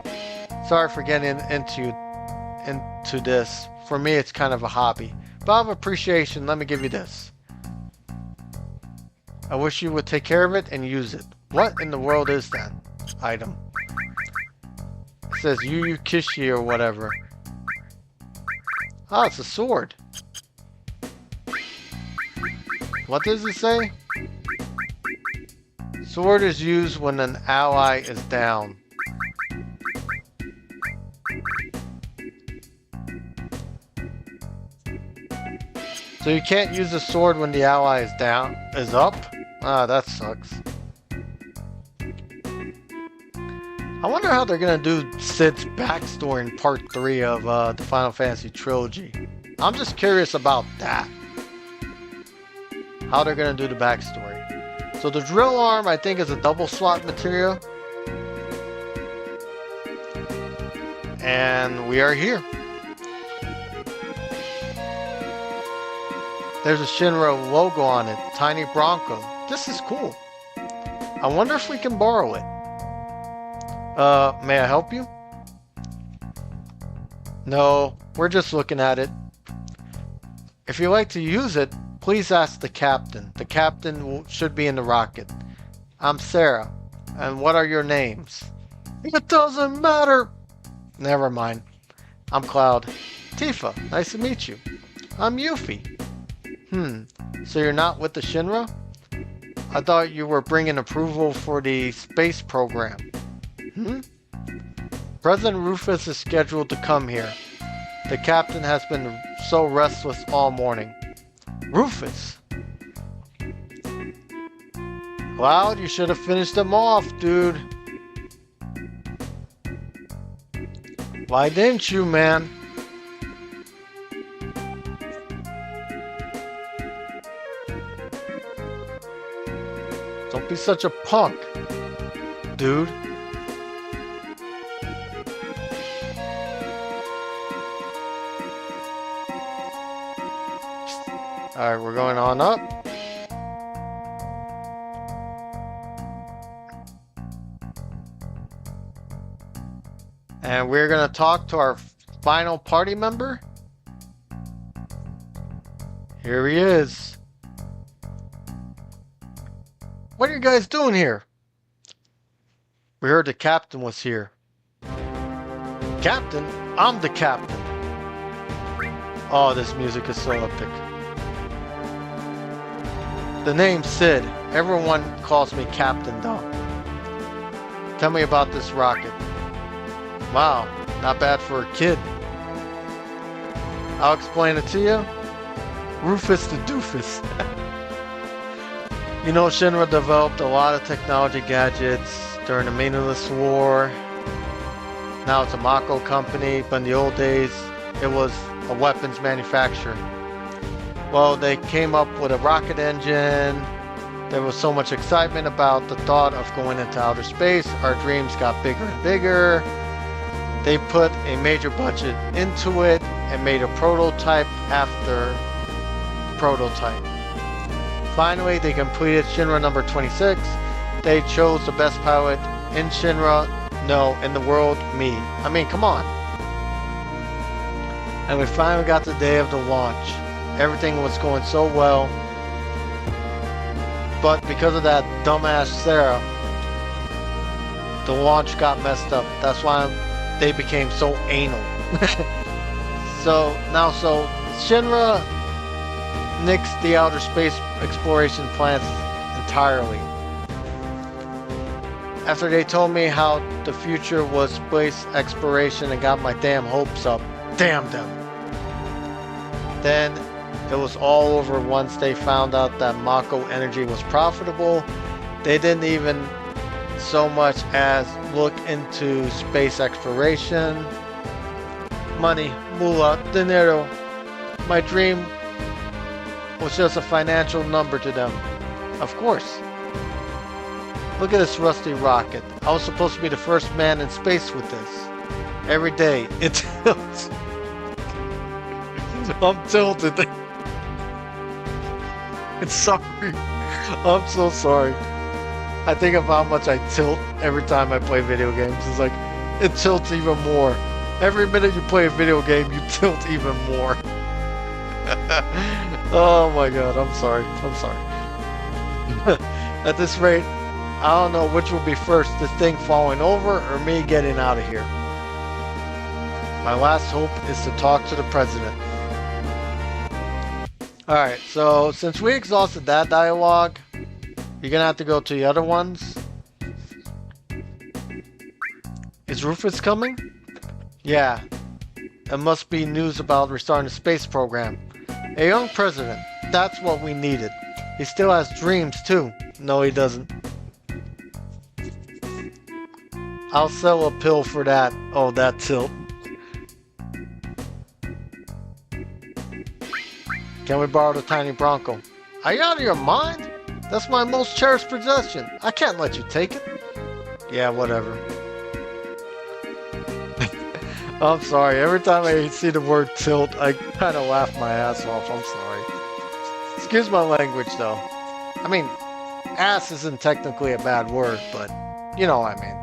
Sorry for getting into this. For me, it's kind of a hobby. But out of appreciation, let me give you this. I wish you would take care of it and use it. What in the world is that item? It says Yu Kishi or whatever. Oh, it's a sword. What does it say? Sword is used when an ally is down. So you can't use the sword when the ally is down, is up? Ah, that sucks. I wonder how they're gonna do Sid's backstory in part 3 of the Final Fantasy trilogy. I'm just curious about that. How they're gonna do the backstory. So the drill arm, I think, is a double slot material. And we are here. There's a Shinra logo on it. Tiny Bronco. This is cool. I wonder if we can borrow it. May I help you? No, we're just looking at it. If you like to use it, please ask the captain. The captain should be in the rocket. I'm Sarah. And what are your names? It doesn't matter. Never mind. I'm Cloud. Tifa, nice to meet you. I'm Yuffie. So you're not with the Shinra? I thought you were bringing approval for the space program. President Rufus is scheduled to come here. The captain has been so restless all morning. Rufus! Cloud, you should have finished them off, dude. Why didn't you, man? Don't be such a punk, dude. Alright, we're going on up. And we're going to talk to our final party member. Here he is. What are you guys doing here? We heard the captain was here. Captain? I'm the captain. Oh, this music is so epic. The name's Sid. Everyone calls me Captain though. Tell me about this rocket. Wow, not bad for a kid. I'll explain it to you. Rufus the Doofus. You know, Shinra developed a lot of technology gadgets during the Meaningless War. Now it's a Mako company, but in the old days, it was a weapons manufacturer. Well, they came up with a rocket engine. There was so much excitement about the thought of going into outer space. Our dreams got bigger and bigger. They put a major budget into it and made a prototype after the prototype. Finally, they completed Shinra number 26. They chose the best pilot in Shinra, no, in the world, me. I mean, come on. And we finally got the day of the launch. Everything was going so well. But because of that dumbass Sarah, the launch got messed up. That's why they became so anal. So Shinra nixed the outer space exploration plans entirely. After they told me how the future was space exploration and got my damn hopes up. Damn them. Then it was all over once they found out that Mako Energy was profitable. They didn't even so much as look into space exploration. Money, moolah, dinero. My dream was just a financial number to them. Of course. Look at this rusty rocket. I was supposed to be the first man in space with this. Every day, it tilts. I'm tilted. It's sorry. I'm so sorry. I think of how much I tilt every time I play video games. It's like, it tilts even more. Every minute you play a video game, you tilt even more. Oh my god, I'm sorry. I'm sorry. At this rate, I don't know which will be first, this thing falling over or me getting out of here. My last hope is to talk to the president. Alright, so since we exhausted that dialogue, you're gonna have to go to the other ones. Is Rufus coming? Yeah. It must be news about restarting the space program. A young president. That's what we needed. He still has dreams too. No, he doesn't. I'll sell a pill for that. Oh, that tilt. Can we borrow the tiny Bronco? Are you out of your mind? That's my most cherished possession. I can't let you take it. Yeah, whatever. I'm sorry. Every time I see the word tilt, I kind of laugh my ass off. I'm sorry. Excuse my language, though. I mean, ass isn't technically a bad word, but you know what I mean.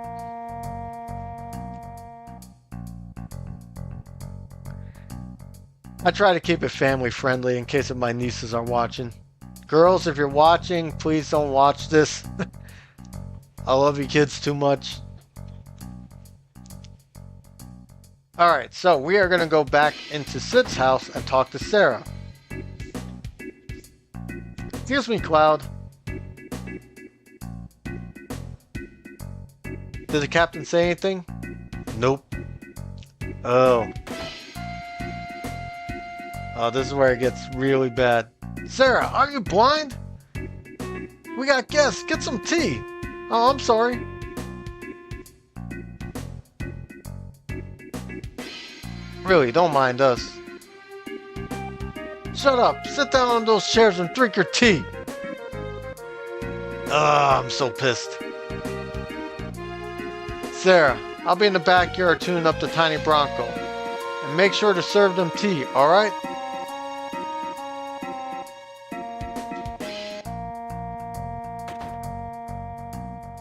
I try to keep it family friendly in case of my nieces are watching. Girls, if you're watching, please don't watch this. I love you kids too much. Alright, so we are going to go back into Sid's house and talk to Sarah. Excuse me, Cloud. Did the captain say anything? Nope. Oh. Oh, this is where it gets really bad. Sarah, are you blind? We got guests. Get some tea. Oh, I'm sorry. Really, don't mind us. Shut up. Sit down on those chairs and drink your tea. I'm so pissed. Sarah, I'll be in the backyard tuning up the tiny Bronco. And make sure to serve them tea, alright?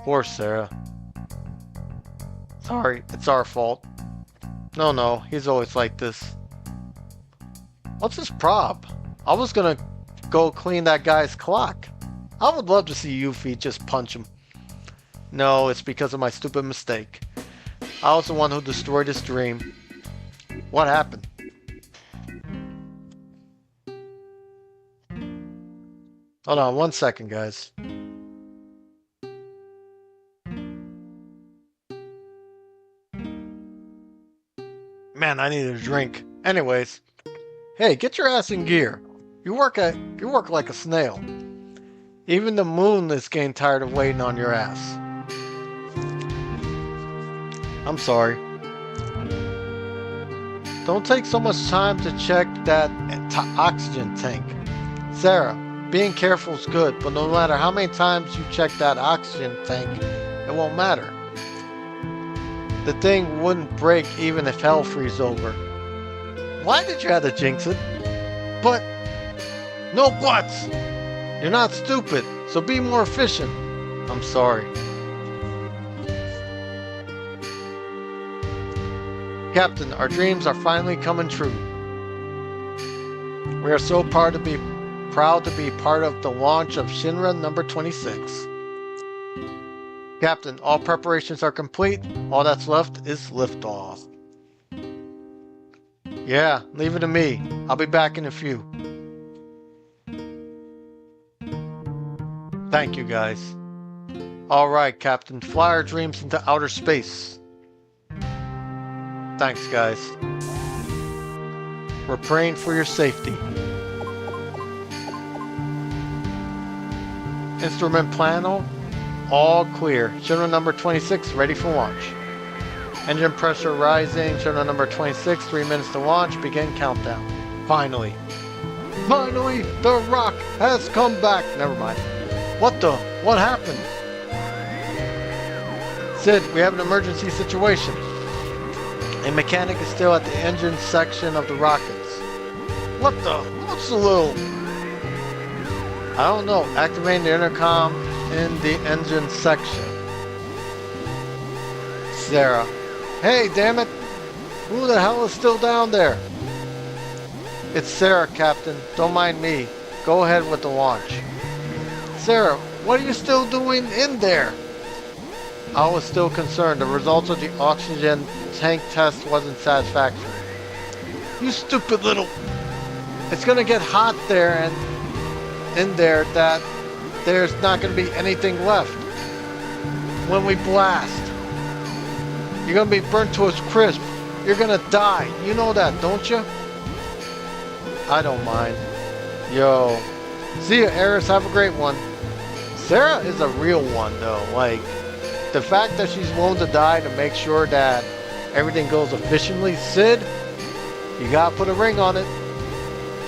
Poor Sarah. Sorry, it's our fault. No, he's always like this. What's his prob? I was gonna go clean that guy's clock. I would love to see Yuffie just punch him. No, it's because of my stupid mistake. I was the one who destroyed his dream. What happened? Hold on 1 second, guys. Man, I need a drink. Anyways, hey, get your ass in gear. You work like a snail. Even the moon is getting tired of waiting on your ass. I'm sorry. Don't take so much time to check that oxygen tank. Sarah, being careful is good, but no matter how many times you check that oxygen tank, it won't matter. The thing wouldn't break even if hell freezes over. Why did you have to jinx it? But, no buts! You're not stupid, so be more efficient. I'm sorry. Captain, our dreams are finally coming true. We are so proud to be part of the launch of Shinra number 26. Captain, all preparations are complete. All that's left is liftoff. Yeah, leave it to me. I'll be back in a few. Thank you, guys. Alright, Captain. Fly our dreams into outer space. Thanks, guys. We're praying for your safety. Instrument panel, all clear. Shinra number 26 ready for launch. Engine pressure rising. Shinra number 26, 3 minutes to launch. Begin countdown. Finally. Finally, the rock has come back. Never mind. What happened? Sid, we have an emergency situation. A mechanic is still at the engine section of the rockets. What's the little... I don't know. Activating the intercom in the engine section. Sarah. Hey, damn it. Who the hell is still down there? It's Sarah, Captain. Don't mind me. Go ahead with the launch. Sarah, what are you still doing in there? I was still concerned. The results of the oxygen tank test wasn't satisfactory. You stupid little... It's gonna get hot there and in there that there's not gonna be anything left. When we blast, you're gonna be burnt to a crisp. You're gonna die. You know that, don't you? I don't mind. Yo. See ya, Eris. Have a great one. Sarah is a real one, though. Like, the fact that she's willing to die to make sure that everything goes efficiently, Sid, you gotta put a ring on it.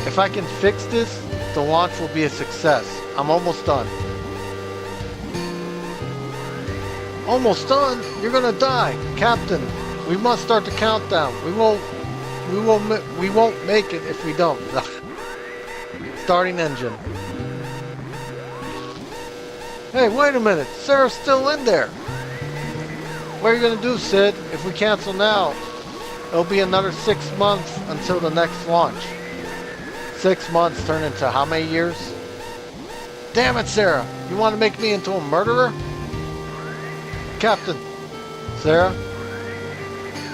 If I can fix this, the launch will be a success. I'm almost done. Almost done? You're gonna die. Captain, we must start the countdown. We won't make it if we don't. Starting engine. Hey, wait a minute. Sarah's still in there. What are you gonna do, Sid? If we cancel now, it'll be another 6 months until the next launch. 6 months turn into how many years? Damn it, Sarah! You want to make me into a murderer? Captain. Sarah?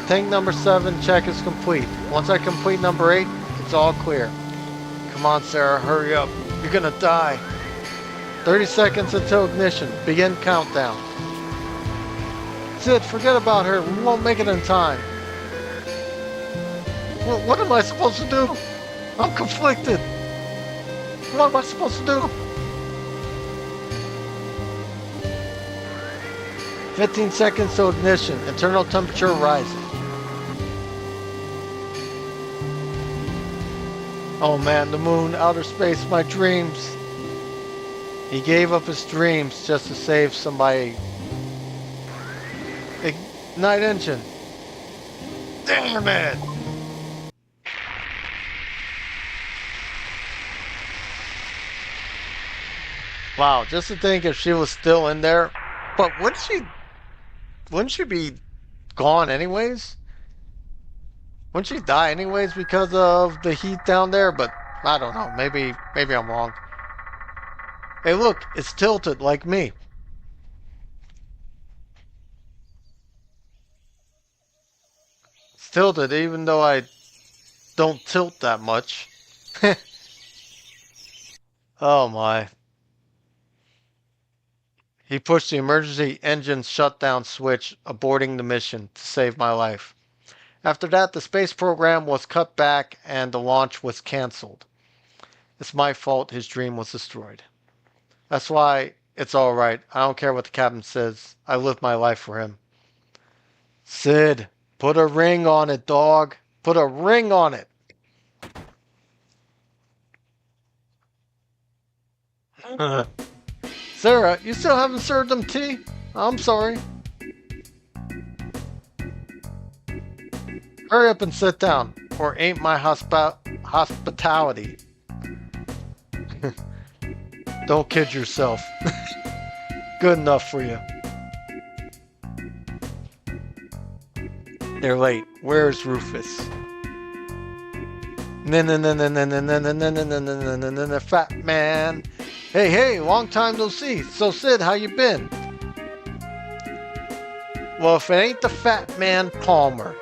Tank number 7 check is complete. Once I complete number 8, it's all clear. Come on, Sarah, hurry up. You're gonna die. 30 seconds until ignition. Begin countdown. Sid, forget about her. We won't make it in time. Well, what am I supposed to do? I'm conflicted. What am I supposed to do? 15 seconds to ignition. Internal temperature rising. Oh man, the moon, outer space, my dreams. He gave up his dreams just to save somebody. Ignite engine. Damn it! Wow, just to think if she was still in there. But wouldn't she be gone anyways? Wouldn't she die anyways because of the heat down there? But I don't know. Maybe I'm wrong. Hey, look, it's tilted like me. It's tilted even though I don't tilt that much. Oh my. He pushed the emergency engine shutdown switch, aborting the mission to save my life. After that, the space program was cut back and the launch was canceled. It's my fault his dream was destroyed. That's why it's alright. I don't care what the captain says. I lived my life for him. Sid, put a ring on it, dog. Put a ring on it. Sarah, you still haven't served them tea? I'm sorry. Hurry up and sit down, or ain't my hospitality. Don't kid yourself. Good enough for you. They're late. Where's Rufus? Fat man. Hey, long time no see. So Sid, how you been? Well, if it ain't the fat man Palmer.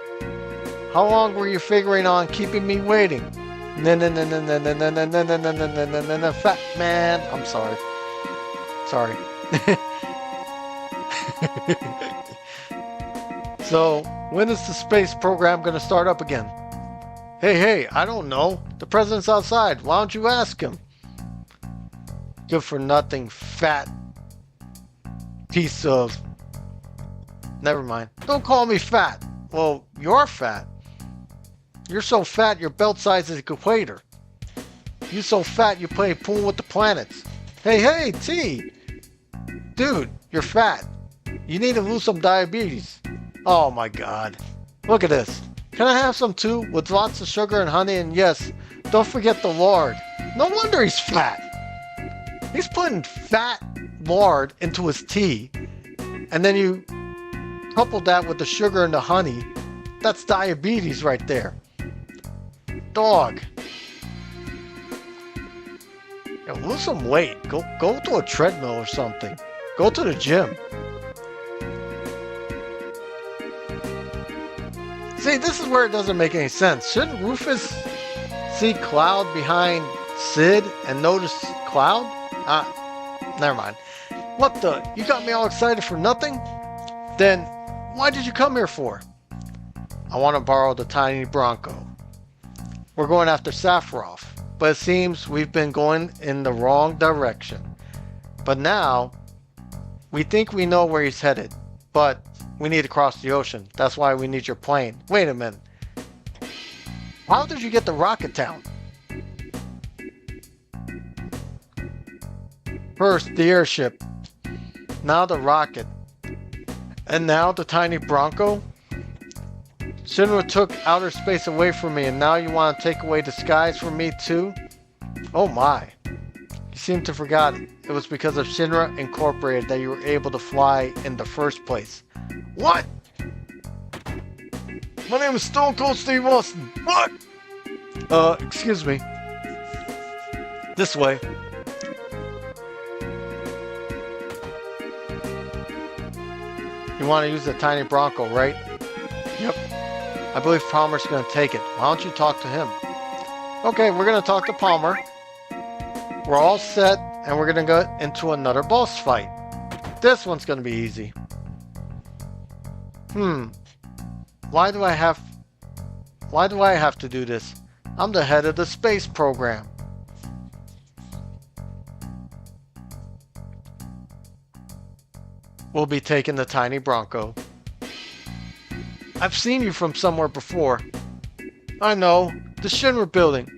How long were you figuring on keeping me waiting? Fat man. I'm sorry. Sorry. So, when is the space program gonna start up again? Hey, I don't know. The president's outside. Why don't you ask him? Good for nothing, fat piece of... Never mind. Don't call me fat. Well, you're fat. You're so fat your belt size is equator. You so fat you play pool with the planets. Hey, T! Dude, you're fat. You need to lose some diabetes. Oh my god. Look at this. Can I have some too? With lots of sugar and honey, and yes, don't forget the lard. No wonder he's fat. He's putting fat lard into his tea, and then you couple that with the sugar and the honey. That's diabetes right there. Dog. Yeah, lose some weight. Go to a treadmill or something. Go to the gym. See, this is where it doesn't make any sense. Shouldn't Rufus see Cloud behind Sid and notice Cloud? Never mind. What the? You got me all excited for nothing? Then, why did you come here for? I want to borrow the tiny Bronco. We're going after Safarov, but it seems we've been going in the wrong direction. But now, we think we know where he's headed. But we need to cross the ocean. That's why we need your plane. Wait a minute. How did you get to Rocket Town? First, the airship. Now the rocket. And now the tiny Bronco? Shinra took outer space away from me, and now you want to take away the skies from me too? Oh my. You seem to forgot it was because of Shinra Incorporated that you were able to fly in the first place. What? My name is Stone Cold Steve Austin. What? Excuse me. This way. You want to use the tiny Bronco, right? Yep. I believe Palmer's going to take it. Why don't you talk to him? Okay, we're going to talk to Palmer. We're all set, and we're going to go into another boss fight. This one's going to be easy. Why do I have to do this? I'm the head of the space program. We'll be taking the tiny Bronco. I've seen you from somewhere before. I know, the Shinra building,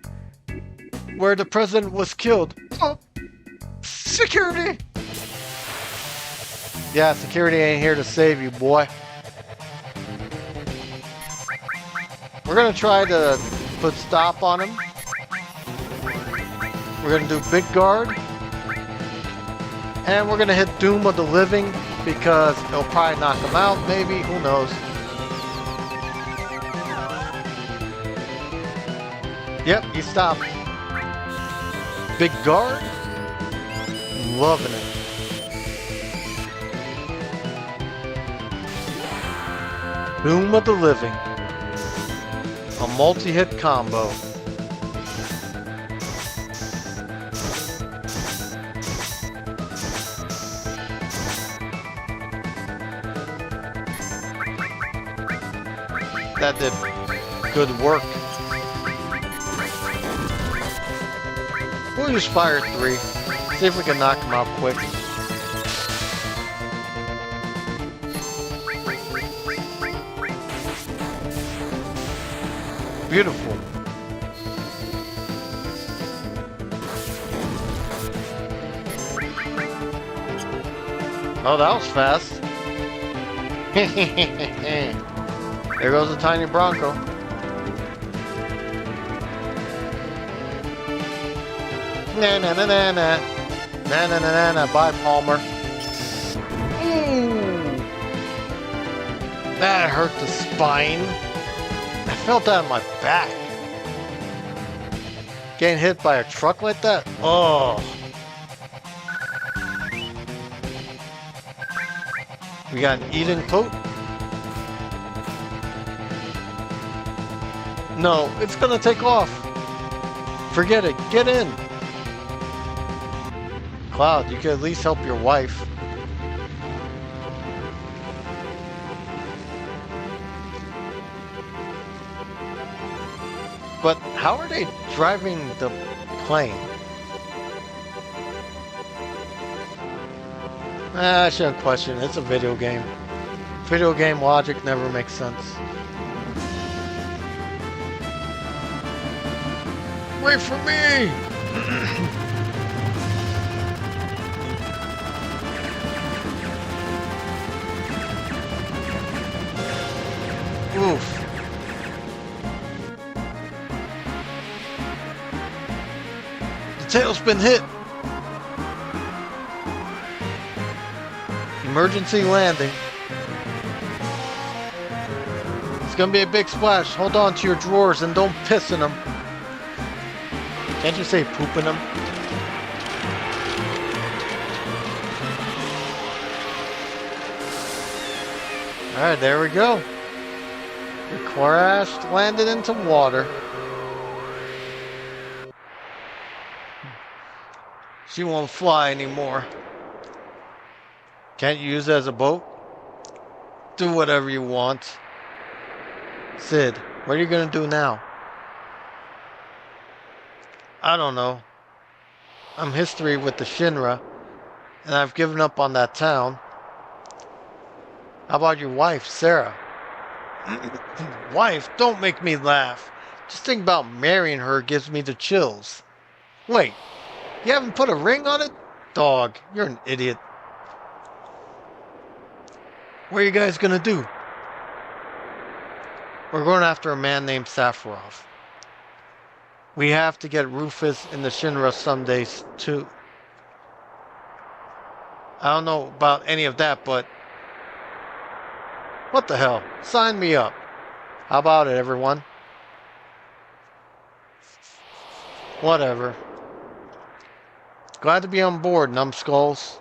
where the president was killed. Oh, security! Yeah, security ain't here to save you, boy. We're gonna try to put stop on him. We're gonna do big guard. And we're gonna hit Doom of the Living because it'll probably knock him out, maybe, who knows. Yep, he stopped. Big guard. Loving it. Doom of the Living. A multi-hit combo. That did good work. We'll use Fire 3. See if we can knock him out quick. Beautiful. Oh, that was fast. There goes the tiny Bronco. Na na na na na. Na na na na na. Bye, Palmer. Ooh. That hurt the spine. I felt that in my back. Getting hit by a truck like that? Oh. We got an Eden coat. No, it's gonna take off. Forget it. Get in. Cloud, you can at least help your wife. But how are they driving the plane? I shouldn't question it. It's a video game. Video game logic never makes sense. Wait for me! Oof. The tail's been hit. Emergency landing. It's gonna be a big splash. Hold on to your drawers and don't piss in them. Can't you say poop in them? Alright, there we go. We crashed, landed into water. She won't fly anymore. Can't you use it as a boat? Do whatever you want. Sid, what are you gonna do now? I don't know. I'm history with the Shinra, and I've given up on that town. How about your wife, Sarah? Wife, don't make me laugh. Just think about marrying her gives me the chills. Wait, you haven't put a ring on it? Dog, you're an idiot. What are you guys gonna do? We're going after a man named Sephiroth. We have to get Rufus in the Shinra someday too. I don't know about any of that, but what the hell? Sign me up. How about it, everyone? Whatever. Glad to be on board, numbskulls.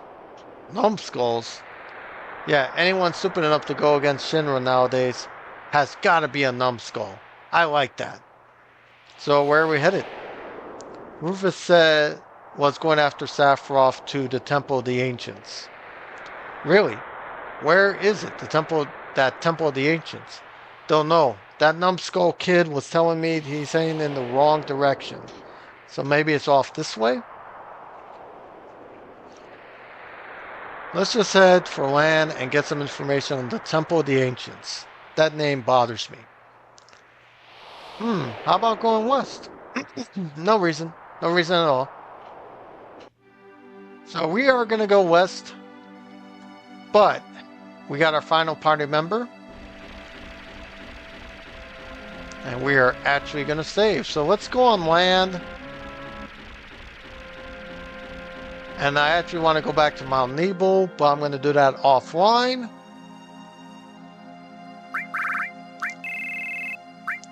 Numbskulls? Yeah, anyone stupid enough to go against Shinra nowadays has got to be a numbskull. I like that. So where are we headed? Rufus said was going after Sephiroth to the Temple of the Ancients. Really? Where is it? That Temple of the Ancients? Don't know. That numbskull kid was telling me he's heading in the wrong direction. So maybe it's off this way? Let's just head for land and get some information on the Temple of the Ancients. That name bothers me. How about going west? No reason. No reason at all. So we are going to go west, but we got our final party member. And we are actually going to save. So let's go on land. And I actually want to go back to Mount Nibel, but I'm going to do that offline.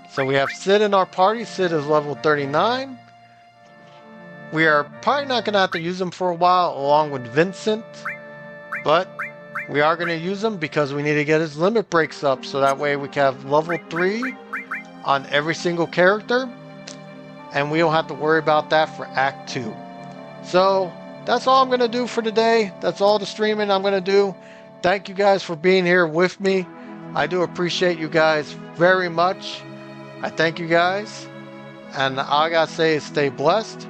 So we have Sid in our party. Sid is level 39. We are probably not going to have to use him for a while along with Vincent. But we are going to use him because we need to get his limit breaks up. So that way we can have level 3 on every single character. And we don't have to worry about that for Act 2. So that's all I'm going to do for today. That's all the streaming I'm going to do. Thank you guys for being here with me. I do appreciate you guys very much. I thank you guys. And all I got to say is stay blessed.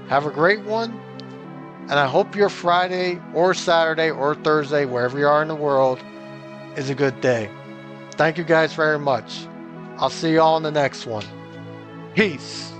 Have a great one. And I hope your Friday or Saturday or Thursday, wherever you are in the world, is a good day. Thank you guys very much. I'll see you all in the next one. Peace.